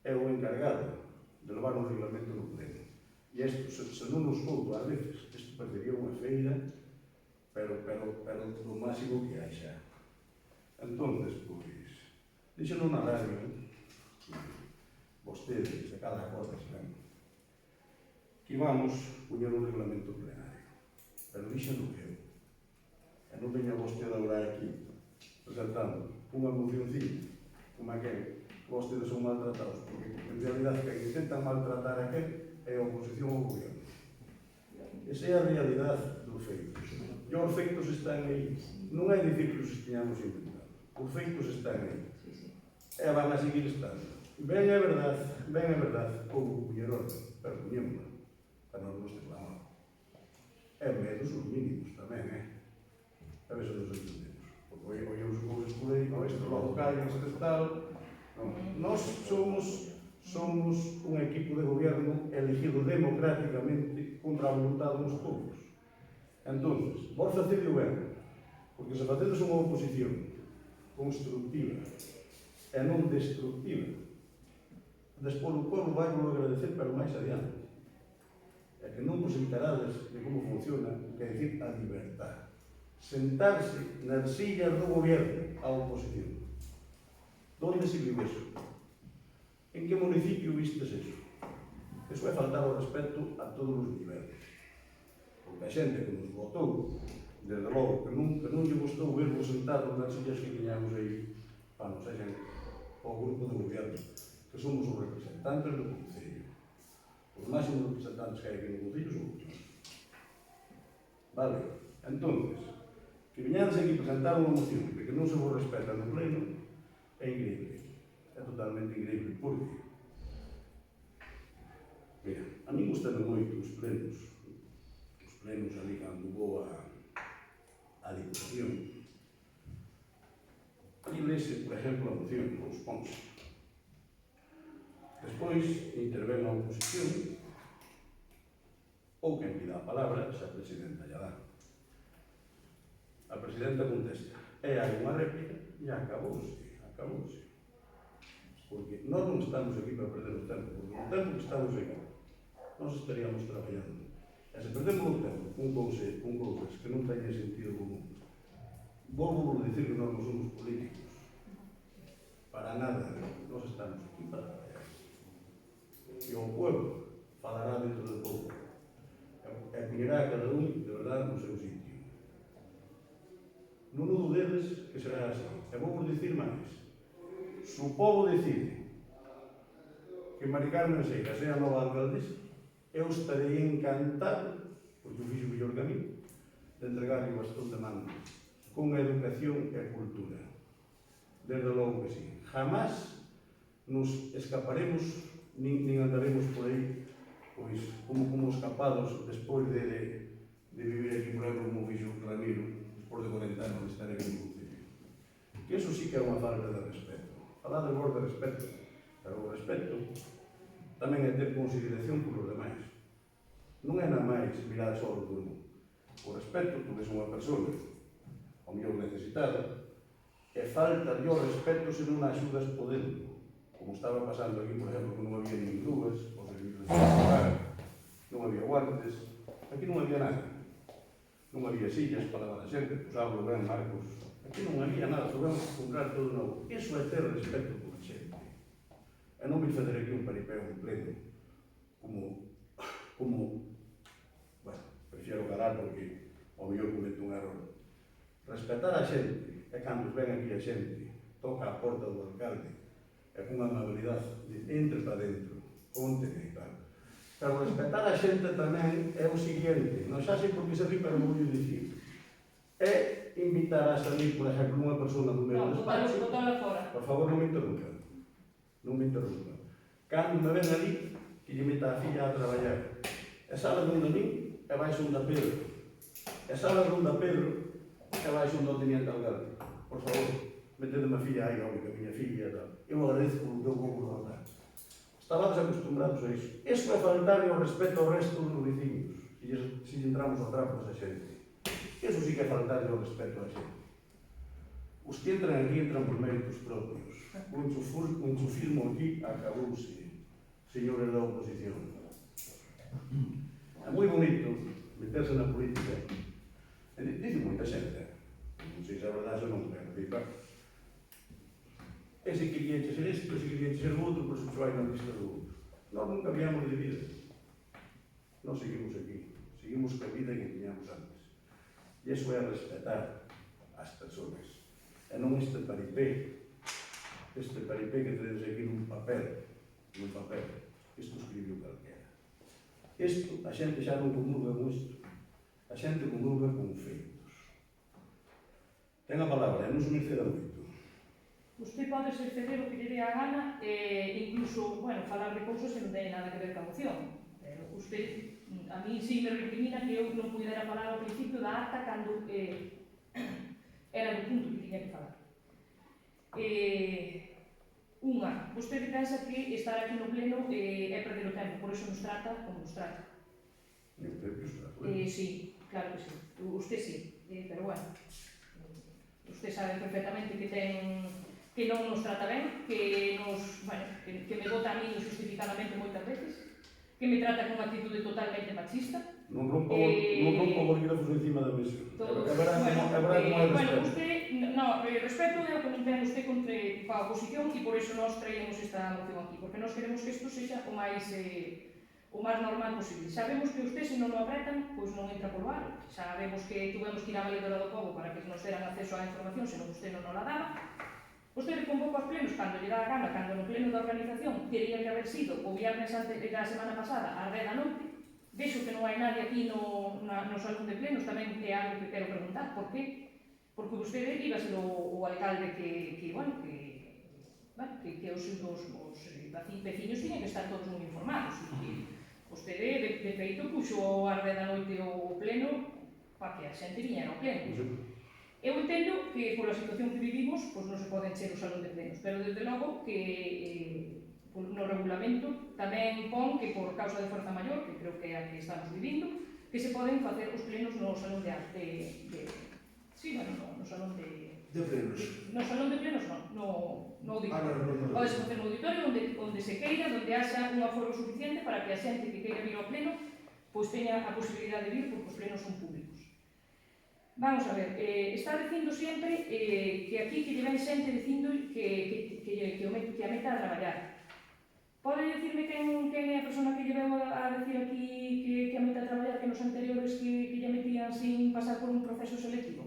é o encargado de levar un reglamento no pleno. E isto, se non nos conto ás veces, isto perdería unha feira, pero do máximo que hai xa. Entonces, pois, díxeno na radio, vostedes, de cada cosa, saben, que íbamos poñer un reglamento plenario. Pero díxeno eu. E non veña vostede agora aquí, presentando unha mocióncilla, como aquel, vostedes son maltratados, porque en realidade que intentan maltratar a aquel é a oposición ao goberno. Esa é a realidade dos feitos. E os feitos están aí. Non hai dicir que os estiñamos inventando. Os feitos están aí. E van a seguir estando. Ben é verdade, houve puñer orden, pero puñémola, para non nos reclamar. E medos os mínimos tamén, A ver se nos entendemos. Porque hoy os pobres por aí, no, isto logo cae, isto tal. Nós somos un equipo de gobierno elegido democráticamente contra a voluntade dos povos. Entonces, vos facedeo ben, porque se facedes unha oposición constructiva e non destructiva, despois o povo vai vos agradecer, pero máis adiante. É que non vos enterades de como funciona, que é dicir, a libertad. Sentarse nas sillas do gobierno a oposición. Donde se vive eso? En que municipio vistes eso? Eso é faltar o respeto a todos os niveles. Porque a xente que nos votou, desde logo, que non lle gustou vervos sentados nas sillas que tiñamos aí, para nos xente, o grupo de gobierno, que somos os representantes do Concello. Os máximos representantes que hai aquí no Concello son os máximos. Vale? Entonces, que viñades aquí presentar unha moción de que non se vos respeta no pleno, é increíble. É totalmente increíble. Por qué? Mira, a mí gustan moito os plenos ali cando vou a Diputación. Ali lese, por exemplo, a moción, os ponse. Despois intervén a oposición, ou quen pida a palabra, se a presidenta lla dá. A presidenta contesta, e hai unha réplica, e acabouse. Porque nós non estamos aquí para perder o tempo, porque o tempo que estamos aquí, nós estaríamos traballando. E se perdemos o tempo con cousas que non teñen sentido común, volvo a dicir que nós non somos políticos. Para nada, nós estamos aquí para traballar. E o pueblo falará dentro do pouco. E poñerá a cada un, de verdade, no seu sitio. Non o dudedes que será así. E vou vos dicir máis. Se o povo decide que Mari Carmen Seira sea a nova alcaldesa, eu estarei encantado, porque o fixo mellor que a mí, de entregar o bastón de mando con educación e cultura. Desde logo que sí. Jamás nos escaparemos, nin andaremos por aí, pois, como escapados despois de vivir aquí, por exemplo, como fixo Ramiro, despois de 40 anos de estar aquí no Concello. Que eso sí que é unha falta de respeto. Falar de vos de respeto, pero o respeto tamén é ter consideración por os demais. Non é nada máis mirar só o turno. O respeto, tu ves unha persona, ao mellor necesitada, e falta de o respeto se non a axudas podendo. Como estaba pasando aquí, por exemplo, que non había nin grúas, os servicios de seguridade, non había guantes, aquí non había nada. Non había sillas para lavar a xente, pois hablo ben, Marcos. Aquí non había nada, tuvemos que comprar todo novo. Iso é ter respeto por xente. E non me fazer aquí un paripeo en pleno, ou eu cometo un error. Respetar a xente, e cando ven aquí a xente, toca a porta do alcalde, e con amabilidade, entre para dentro, ponte e tal. Pero respetar a xente tamén é o seguinte, non xa sei por que se ri, pero non vou dicir. É invitar a salir, por exemplo, unha persona do meu No, despacho. botala fora. Por favor, non me interrumpa. Non me interrumpa. Cando me ven ali, que lle meta a filla a traballar. E sala donde min, e vai xunda Pedro. E sala donde Pedro, e vai xunda o teniente alcalde. Por favor, metedeme a filla aí, home, que a miña filla e tal. Eu agradezo polo que eu vou guardar. Estábamos acostumbrados a iso. Isto é faltar o respeto ao resto dos veciños. Se entramos ao trapo desa xente. Iso sí que é faltar o respeto á xente. Os que entran aquí entran por méritos propios. O enchufismo aquí acabouse, señores da oposición. É moi bonito meterse na política. Dice moita xente, non sei se é verdade ou non, pero diga, ese quería ser isto, ese quería ser o outro, pois se vai na lista do outro. Nós non cambiamos de vida. Nós seguimos aquí. Seguimos coa vida que teníamos antes. E iso é respetar as persoas. E non este paripé que tedes aquí nun papel. Isto escribiu calquera. Isto, a xente xa non comulga con isto. A xente comulga con feitos. Ten a palabra, e non se me exceda moito. Usted pode ser ceder o que lle dé a gana e incluso, bueno, falar de cousas que non teñen nada que ver ca moción. Pero usted, a mí sí me recrimina que eu non pudera falar ao principio da acta cando era do punto que tiña que falar. Vostede pensa que estar aquí no pleno é perder o tempo, por iso nos trata como nos trata. Eu creo que os trato. Sí, claro que sí. Usted sí, pero bueno. Usted sabe perfectamente que non nos trata ben, que me vota a mí injustificadamente moitas veces, que me trata con unha actitude totalmente machista. Non rompo bolígrafos encima da mesa. É verdade como hai respeto. Usted, respeto é o que non ten usted contra a oposición e por iso nós traemos esta moción aquí, porque nós queremos que isto sexa o máis normal posible. Sabemos que usted, se non o apretan, pois non entra polo aro. Sabemos que tuvemos que ir a Valedora do Pobo para que nos deran acceso á información, senón usted non nos la daba. Usted convoca os plenos cando lle dá a gana, cando no pleno da organización teria que haber sido o viernes da semana pasada ás 10 da noite. Vexo que non hai nadie aquí no salón de plenos, tamén é algo que quero preguntar. Por qué? Porque vostede iba a ser o alcalde que os veciños tiñen que estar todos moi informados. Vostede, de feito, puxo ás 10 da noite o pleno para que a xente viñera ao pleno. Eu entendo que, pola situación que vivimos, pois non se pode encher o salón de plenos, pero desde logo que no regulamento tamén pon que por causa de forza maior, que creo que é a que estamos vivindo, que se poden facer os plenos no salón de no salón de plenos. No salón de plenos no auditorio. Podes facer no auditorio onde se queira, onde haxa un aforo suficiente para que a xente que queira vir ao pleno pois teña a posibilidade de vir, porque os plenos son públicos. Vamos a ver, está dicindo sempre que aquí que lle ven xente dicindo que a meta a traballar. Pode dicirme quen é a persona que lle veu a decir aquí que a meta a traballar que nos anteriores que lle metían sin pasar por un proceso selectivo?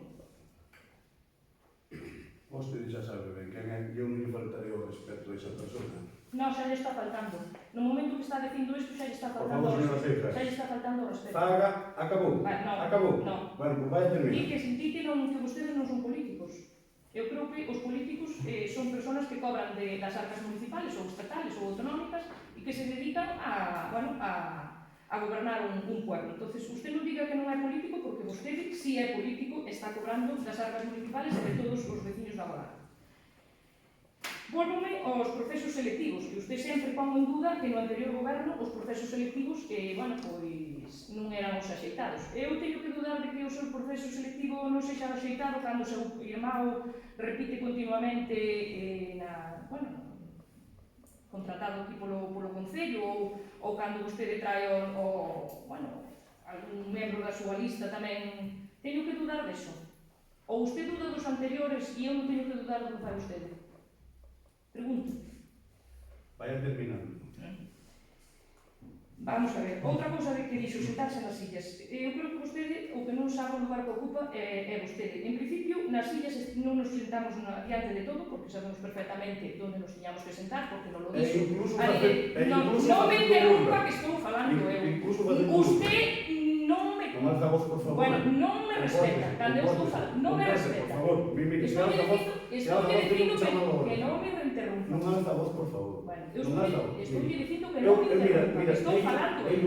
Vostede xa sabe ben quen é, eu non lle faltarei o respeto a esa persona. Non, xa lle está faltando. No momento que está dicindo isto, xa lle está Por faltando favor, o señora respeto. Ceifras. Xa lle está faltando o respeto. Acabou. Acabou. No. Bueno, pues vai a terminar. Di que vostedes non son políticos. Eu creo que os políticos son persoas que cobran das arcas municipales ou estatales ou autonómicas e que se dedican a gobernar un pueblo. Entonces, usted non diga que non é político porque vostede si é político, está cobrando das arcas municipales e de todos os veciños da Guadalajara. Vólvome aos procesos selectivos, que usted sempre pon en duda que no anterior goberno os procesos selectivos pois non eran os axeitados. Eu teño que dudar de que o seu proceso selectivo non sexa axeitado cando o seu irmão repite continuamente contratado aquí polo Concello ou cando vostede trae algún membro da súa lista tamén. Teño que dudar deso. Ou usted duda dos anteriores e eu non teño que dudar do que fai vostede. Pregunto. Vaya terminando. Vamos a ver, outra cousa de que dixo sentarse nas sillas. Eu creo que vostede, o que non sabe o lugar que ocupa é vostede. En principio, nas sillas non nos sentamos diante de todo, porque sabemos perfectamente onde nos tiñamos que sentar, porque non lo dixo. Non me interrumpa que estou falando eu. Usted non me... Non alza a voz, por favor. Bueno, non me respeta. Cando eu estou falando, non me respeta. Por favor, mire, Estou dicindo que non me interrumpa. Non alza a voz, por favor. Bueno, eu estou dicindo que non me interrumpa, que estou falando eu.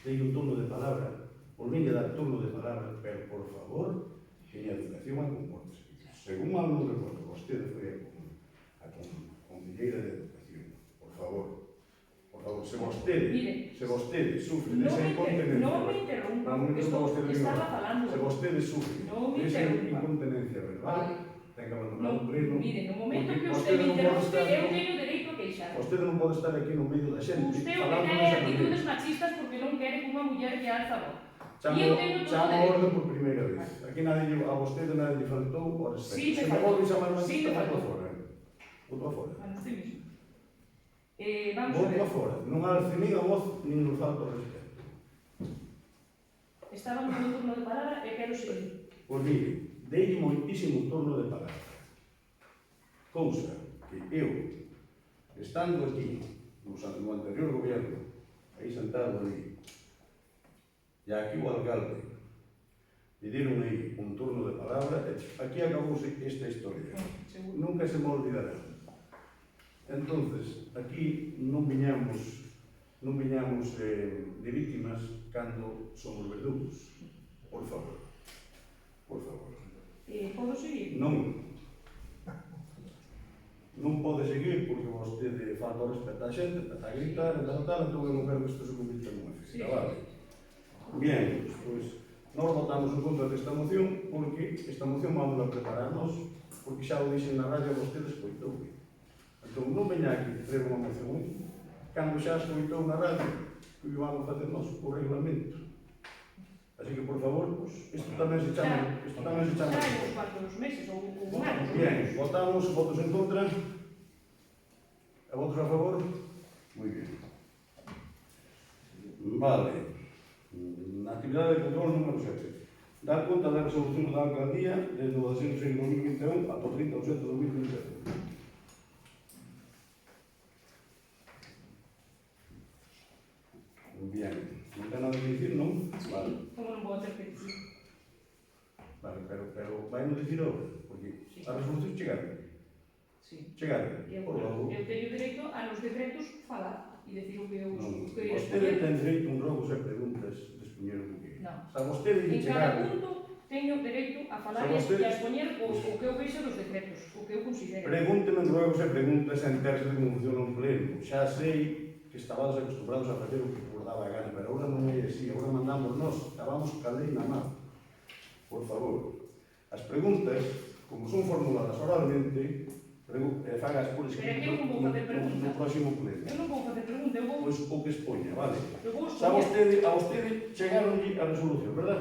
Dei un turno de palabra, volvín a dar turno de palabra, pero por favor, que a educación a comporte. Según mal non recordo, vostede foi a conselleira de educación. Por favor, se vostede sufre desa incontinencia... Non me interrumpa, porque estaba falando. Se vostede sufre desa incontinencia verbal, ten que abandonar o pleno. Mire, no momento que usted me interrumpe, eu teño dereito a queixar. Vostede non pode estar aquí no medio da xente Usted o que ten é actitudes machistas porque non quere que unha muller lle alza a voz. Chamo orde por primeira vez. Aquí a vostede nadie lle faltou o respeto. Se me volve chamar machista, voto fora. Voto a fora. A usted mismo. Vamos a Voto ver. a fora. Non alce nin a voz, nin nos falta o respeto. Estábamos no turno de palabra e quero seguir. Pois mire, dei moitísimo turno de palabra. Cousa que eu, estando aquí, no anterior gobierno, aí sentado ali, e aquí o alcalde, pediron aí un turno de palabra, e aquí acabouse esta historia. Nunca se me olvidará. Entonces, aquí non viñamos de víctimas cando somos verdugos. Por favor. Por favor. Podo seguir? Non pode seguir porque vostede falta o respeto a xente, está a gritar, entón eu non quero que isto se convirta nunha fiesta, vale? Bien, pois, nós votamos en contra desta moción porque esta moción vamos a prepararnos porque xa o dixen na radio a vostede escoitou. Entón non veña aquí que traer unha moción cando xa escoitou na radio que o vamos facer nós o reglamento. Así que, por favor, isto tamén se chama... Xa é os 4 meses ou un ano. Bien, votamos, votos en contra. E votos a favor? Moi bien. Vale. Na actividade de control número 7. Dar conta da resolución da alcaldía desde o 16/2021 ata o 30 de 2021. Bien. Non ten nada que dicir, non? Vale. Como non vou ter que dicir? Vale, pero vai non dicir ahora, porque as resolucións chegaron. Sí. Chegaron. Por logo. Eu teño dereito a nos decretos falar e decir o que eu quería Vostede expoñer. ten dereito a un rogos e preguntas de expoñer o que quere. Non. O sea, vostede lle En cada chegar. punto teño dereito a falar Se vostede- e a expoñer o que eu vexo dos decretos, o que eu considero. Pregúnteme en rogos e preguntas en terces de como funciona un pleno. Xa sei que estabades acostumbrados a facer o que vos daba a gana, pero agora non é así, agora mandamos nós, acabamos ca lei na mão. Por favor, as preguntas, como son formuladas oralmente, fagas por Pero é que escrito eu non vou facer preguntas. no próximo pleno. Eu non vou facer pregunta, eu vou... Pois o que expoña, vale? Eu vou Xa a vostede chegaronlle a resolución, verdad?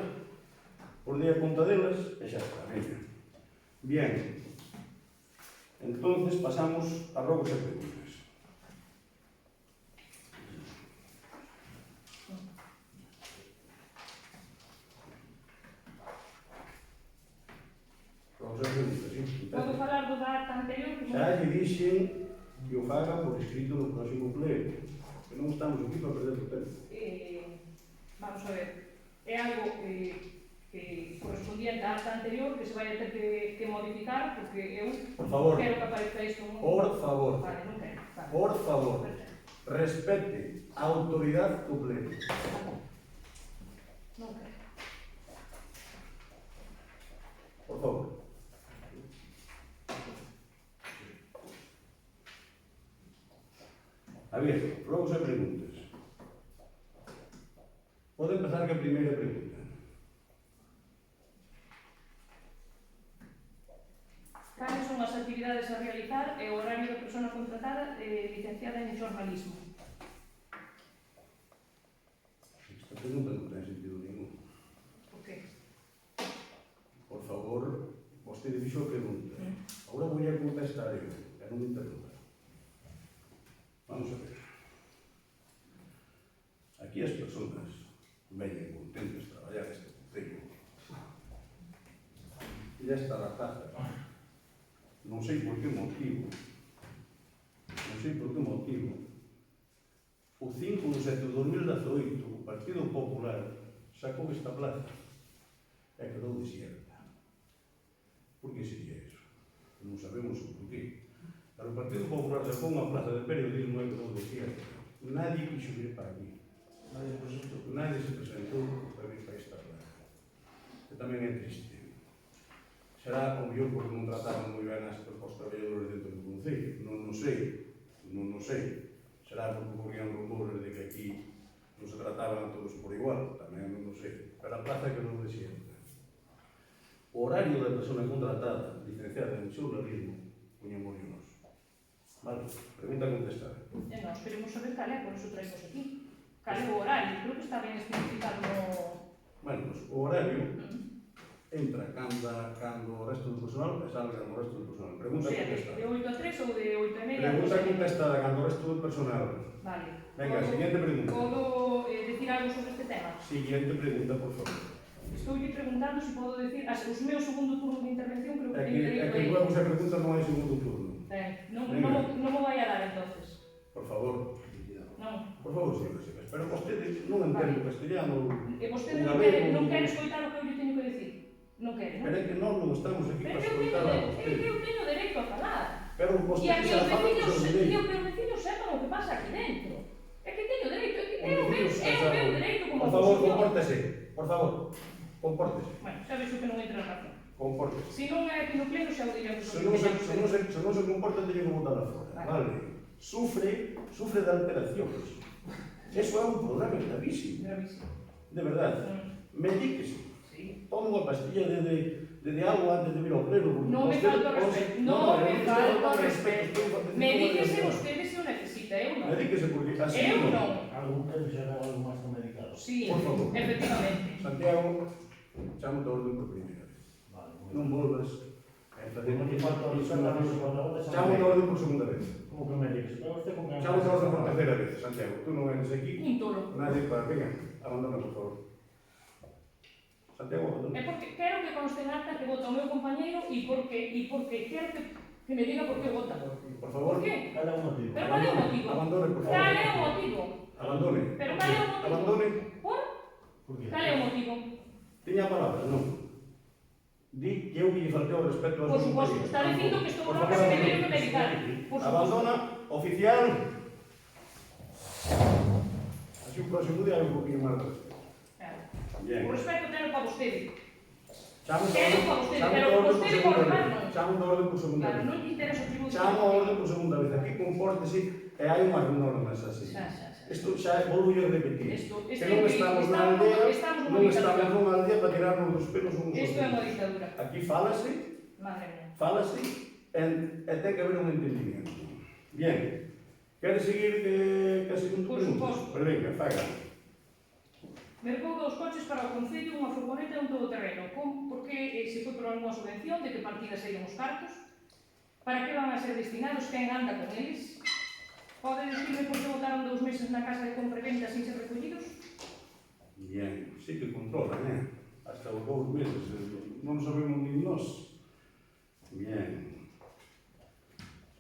Por día conta delas e xa está, venga. Bien. Entonces pasamos a rogos e preguntas. Rogos e preguntas, sí. Podo falar do da acta anterior? Que Xa lle dixen que o faga por escrito no próximo pleno. Que non estamos aquí para perder o tempo. Vamos a ver, é algo que correspondiente á acta anterior que se vai a ter que modificar porque eu Por favor. quero que aparezca isto. Por favor. Vale, non quero. Vale. Por favor. Perfecto. Respete a autoridade do pleno. Non quero. Por favor. A ver, rogos e preguntas. Pode empezar que a primeira pregunta. Cales son as actividades a realizar e o horario da persona contratada licenciada en xornalismo? Esta pregunta non ten sentido ningún. Por qué? Por favor, vostede dixo a pregunta. Agora vou a contestar eu, e non me interrompa. Vamos a ver. Aquí as persoas veñen contentas a traballar este concello. E ya está a plaza. Non sei por que motivo, o 5 de setembro de 2018 o Partido Popular sacou esta plaza e quedou desierta. Por que sería iso? Non sabemos o porqué. Pero o Partido Popular sacou unha plaza de periodismo e quedou desierta. Nadie quixo vir para aquí. Nadie se presentou para vir para esta plaza. Que tamén é triste. Será o mellor porque non trataban moi ben os traballadores dentro do concello. Non o sei. Será porque corrían rumores de que aquí non se trataban a todos por igual. Tamén non o sei. Pero a plaza quedou desierta. O horario da persona contratada, licenciada en xornalismo, poñémoslo nós. Vale, pregunta contestada. E nós queremos saber cal é, por iso traemos aquí. Cal é o horario? Creo que está ben especificado no... Bueno, pues, o horario entra cando o resto do personal e salga cando o resto do personal. Pregunta contestada. De 8 a 3 ou de 8 a media? Pregunta contestada cando o resto do personal. Vale. Venga, siguiente pregunta. Podo decir algo sobre este tema? Siguiente pregunta, por favor. Estou preguntando se podo decir os meus segundo turno de intervención, creo que É teño dereito a que ello. luego se pregunta non hai segundo turno. Non me vai a dar entonces. Por favor. Non. Por favor, señores. Pero vostedes non entenden o castellano. E vostede non quere escoitar o que eu lle teño que decir. Non quere, non? Pero é que nós non estamos aquí Pero para que escoitar a eu vostedes. teño dereito a falar. Pero E a vostedes que xa os falan veciños, con e lei. o que os veciños sepan o que pasa aquí dentro. É que teño dereito, é o meu dereito como Por favor, oposición. compórtese. Por favor, compórtese. Bueno, xa vexo que non entra na razón. Compórtese. Se non é aquí no pleno, xa o diremos. Se non se comporta, teñen que botar fora. Vale. Sufre de alteracións. Eso é un problema gravísimo. Gravísimo. De verdade. Medíquese. Sí. Toma unha pastilla de agua antes de vir ao pleno. Non me falta o respeto. Non me falta o respeto. Medíquese vostede se o necesita, eu non. Medíquese porque así Eu non. Algún que será algo máis que medicado. Sí, Por favor. efectivamente. Santiago, chamo de orden por primeira vez. Vale, Non volvas a fazer Non te falta o respeto. chamo de orden por segunda vez. Como que me dices? Pero usted con que... Chamo de orden por terceira vez, Santiago. Tú non eres aquí. Un tolo. Nadie para... Venga, abandona, por favor. Santiago, abandona. É porque quero que conste en acta que vota o meu compañeiro e porque quero que me diga por que vota. Por favor. Por qué? Cal é o motivo? Pero cal é o motivo? Abandone, por favor. Cal é o motivo? Abandone. Pero cal é o motivo? Abandone. Por? Por qué? Cal é o motivo? Tiña a palabra, non. Di que eu que lle faltei o respeto aos Por suposto, compañeros. está dicindo que estou Por loca favor, se me teño que abandone. medicar. Por suposto. Abandona, oficial. Así o próximo día hai un poquinho máis de respeto. Claro. Bien. O respeto teno para vostede. Chamo de Quero orden- para vostede, chamo pero de orden por vostede segunda por vez. mal non. Chamo de orden por segunda Claro, vez. non lle interesa o tributo. Chamo a orden por segunda vez. Aquí compórtese e hai unhas normas así. Xa. Isto xa volvo a repetir. Isto Que non estamos na aldea, non estamos nunha aldea para tirarnos dos pelos uns aos Isto é unha outros. dictadura. Aquí fálase Madre mía. e ten que haber un entendimiento. Bien. Quere seguir que a segundo Por pregunta? suposto. Pero venga, faga. Mercou dos coches para o Concello, unha furgoneta e un todoterreno. Por que se foi por algunha subvención? De que partida saíron os cartos? Para que van a ser destinados? Quen anda con eles? Pode decirme por que votaron 2 meses na casa de compra e venta sin ser recollidos? Bien, sí que controlan, hasta os 2 meses, non sabemos nin nós. Bien.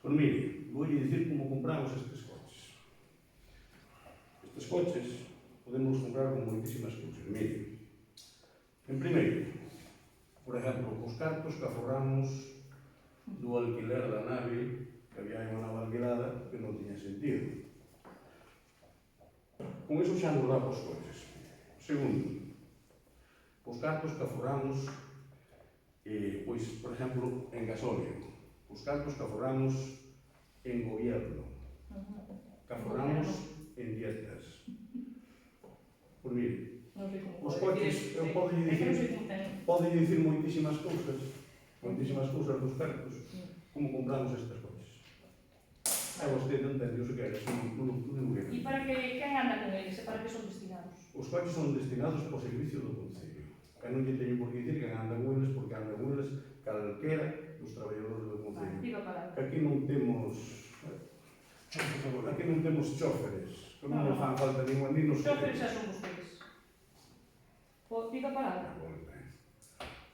Pues mire, vou dicir como compramos estes coches. Estes coches podemos comprar con moitísimas cousas. Mire, en primeiro, por exemplo, os cartos que aforramos do alquiler da nave, que había unha nave alquilada que non tiña sentido. Con iso xa nos dá os coches. Segundo, os cartos que aforramos, pois, por exemplo, en gasóleo, os cartos que aforramos en gobierno, que aforramos en dietas. Pois mire, Non sei como os pode coches, decir eu isto. podo É que non sei dicir, como ten. moitísimas cousas dos cartos, como compramos estes coches. E vostede entende o que quere, non quere. E para que quen anda con eles? E para que son destinados? Os coches son destinados ao servicio do Concello. E non lle teño por que dicir que andan con eles, porque andan con eles calquera dos traballadores do Concello. Diga a palabra. Aquí non temos chóferes. Non nos fan falta ningún ni nos Xofres xa son vostedes. Diga a palabra.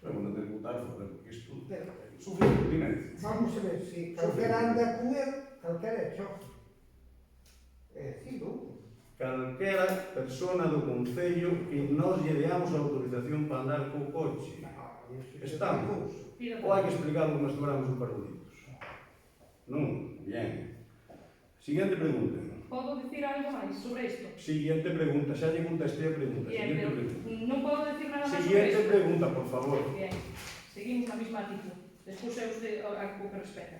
Pero non ten que botar fora, porque isto sufre incontinencia. Vamos a ver, se calquera anda con el, calquera é chofer. Non? Calquera persona do Concello que nos lle deamos autorización para andar co coche. Estamos. Diga a Ou hai palabra. que explicarlo como se tuéramos un parvulitos. Non, bien. Siguiente pregunta. Podo dicir algo máis sobre isto? Siguiente pregunta. Xa lle contestei a pregunta. Bien, Siguiente pero pregunta. non podo decir nada máis sobre Siguiente isto. pregunta, por favor. Bien, seguimos na mesma actitud. Despois é usted a que respeta.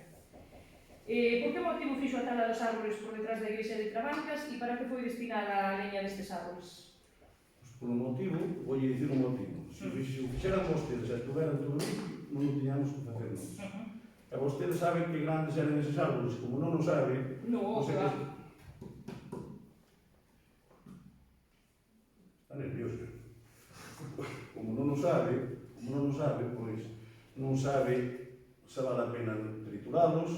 Por que motivo fixo a tala dos árboles por detrás da igrexa de Trabancas e para que foi destinada a leña destes árboles? Pois por un motivo, vou lle dicir un motivo. Se o fixeran vostedes e estuveran todo isto, non o tiñamos que facer nós. E vostedes saben que grandes eran eses árboles, como non o sabe, No, sei que va. Está nervioso. Como non o sabe, pois non sabe se vale a pena trituralos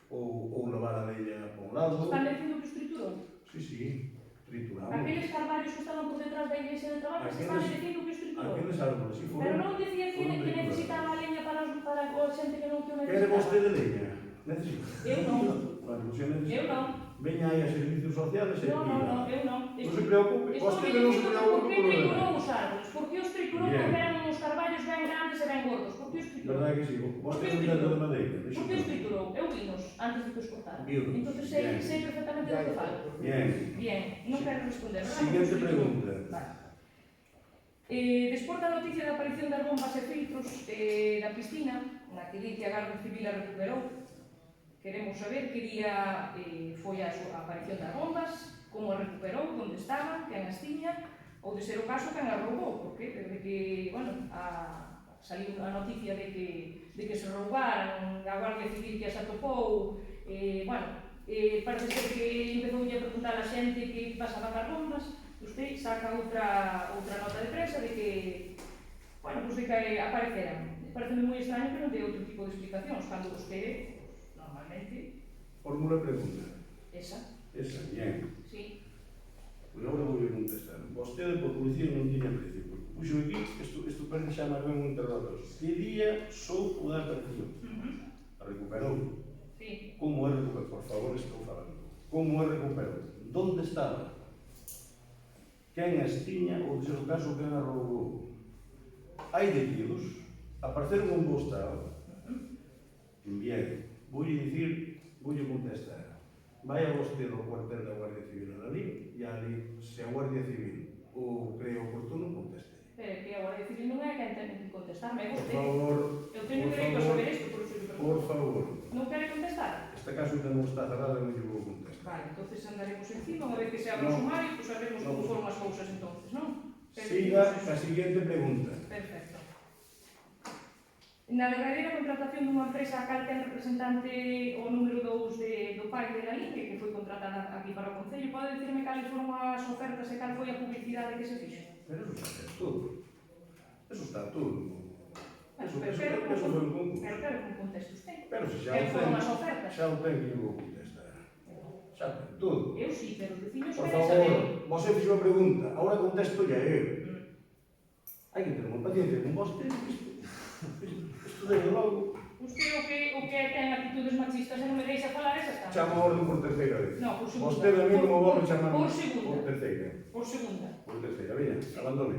ou levar a leña para un lado. Están dicindo que os triturou? Sí, trituramos. Aqueles carballos que estaban por detrás da igrexa de Trabancas están dicindo que os triturou? Aqueles árboles, si Pero foron... non dicía que necesitaba a leña para a xente que non que o Quere necesitaba? vostede leña? Necesita. Eu non. Bueno, se necesita. Eu non. Veña aí a servicios sociales e No, pida. eu non. Non se preocupe, vostede non se preocupe Por que polo triturou demais. os árboles? Por que os triturou? Bien. Porque eran uns carballos ben grandes e ben gordos. Por que os triturou? Verdade que sí, vostede non tenta de madeira. Por que os triturou? Eu vinos antes de que os cortaran. Vinos. Entón Bien. sei perfectamente do que falo. Bien. Bien, non quero responder. ¿verdad? Siguiente Os triturou. pregunta. Vale. Despois da noticia da aparición das bombas e filtros da piscina, na que di que a Garda Civil a recuperou, queremos saber que día foi a aparición das bombas, como a recuperou, onde estaban, quen as tiña, ou de ser o caso quen as roubou, porque desde que, bueno, saliu a noticia de que se roubaran, a Guardia Civil que as atopou, parece ser que empezou a preguntar a xente que pasaba cas bombas, usted saca outra nota de prensa de que, de que apareceran. Parece moi extraño que non dé outro tipo de explicacións, cando usted, normalmente, Formula pregunta. esa, Esa, bien. sí. Pois agora vou contestar. Vostede por policía non tiña precio. Porque puxo aquí, isto parece xa máis ben un interrogador. Que día sou o da aparición? A recuperou. Sí. Como a recuperou? Por favor, estou falando. Como a recuperou? Donde estaba? Quen as tiña ou, de ser o caso, quen a roubou? Hai detidos? Apareceron un bo estado? Bien. Voulle dicir, voulle contestar. Vai a vostede ao cuartel da Guardia Civil a ali, e ali, se a Guardia Civil o cree oportuno, conteste. Pero que a Guardia Civil non é quen ten que contestarme, é Por vostede. favor, Eu teño dereito a saber isto, por iso que por pregunto. favor. Non quere contestar? Este caso ainda non está cerrado e non lle vou contestar. Vale, entonces andaremos encima, unha vez que se abra o No. sumario, pues sabremos No. como foron as cousas entonces, non? Siga a seguinte pregunta. Perfecto. Na derradeira contratación dunha empresa a cal ten representante o número 2 do pai de la Lingue, que foi contratada aquí para o Concello, pode dicirme cales foron as ofertas e cal foi a publicidade que se fixo? Pero eso está todo. Eso está todo. Eso Pero foi un concurso. quero que me conteste usted. Pero se xa Que o foron ten, as ofertas? xa o ten que lle vou contestar. Xa ten todo. Eu sí, pero diciños Por queren favor, saber. você fixo a pregunta, agora contesto ya eu. Hai que ter unha paciencia con vostede. Isto desde logo. Usted o que ten actitudes machistas e non me deixa falar esas tantas. Chama a orden por terceira vez. No, por segunda. Vostede a mí como volve chamar Por segunda. por terceira. Por segunda. Por terceira, veña, abandone.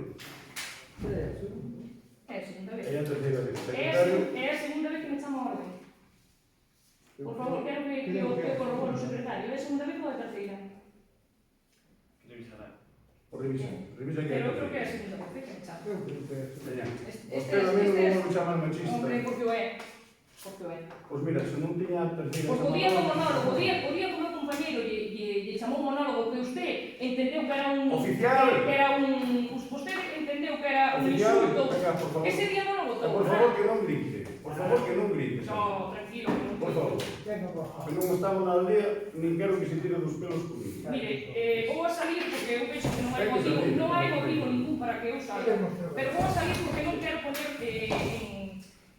É a segunda vez. É a terceira vez. É Secretario, a segunda vez que me chama a orden. Por favor, quero que o corrobore o secretario. É a segunda vez ou a terceira? Revisará. por revisa. Revisa que Pero eu creo que é a segunda vez que me chama. Veña. Este Vostede a mí non volve chamar machista. Hombre, porque o é. Porque o é. Pois mira, se non tiña a terceira Porque o día do chamada- monólogo, o día que o meu compañeiro lle chamou un monólogo que usted entendeu que era un... Oficial. Que era un... Usted entendeu que era un Oficial, insulto. venga, por favor. Ese día non o votou. Por favor, que non grite. Por favor, que non grite. No, tranquilo. que non Por favor. Que non estamos na aldea, nin quero que se tire dos pelos comigo. Mire, vou a salir porque eu vexo que non hai Hai que motivo, salir. non hai motivo ningún para que eu salga. Pero vou a salir porque non quero poner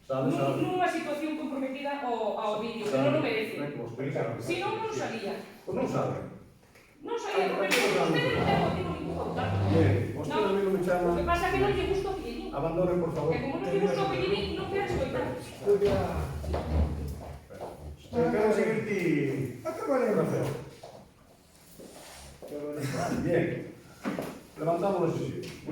Sabe, sabe. nunha situación comprometida ao vídeo, que non o merece. É que vostede sabe. Si non, non salía. Pois non sabe. Non sabía, porque vostede non ten motivo ningún contacto. Bien, vostede a mí non me O que chama. pasa é que non lle gusta o pillín. Abandonen, por favor. E como non lle gusta o pillín, non quere escoitar. Estudia. Quero seguirte. Acabaremos. Bien. Levantamos la sesión.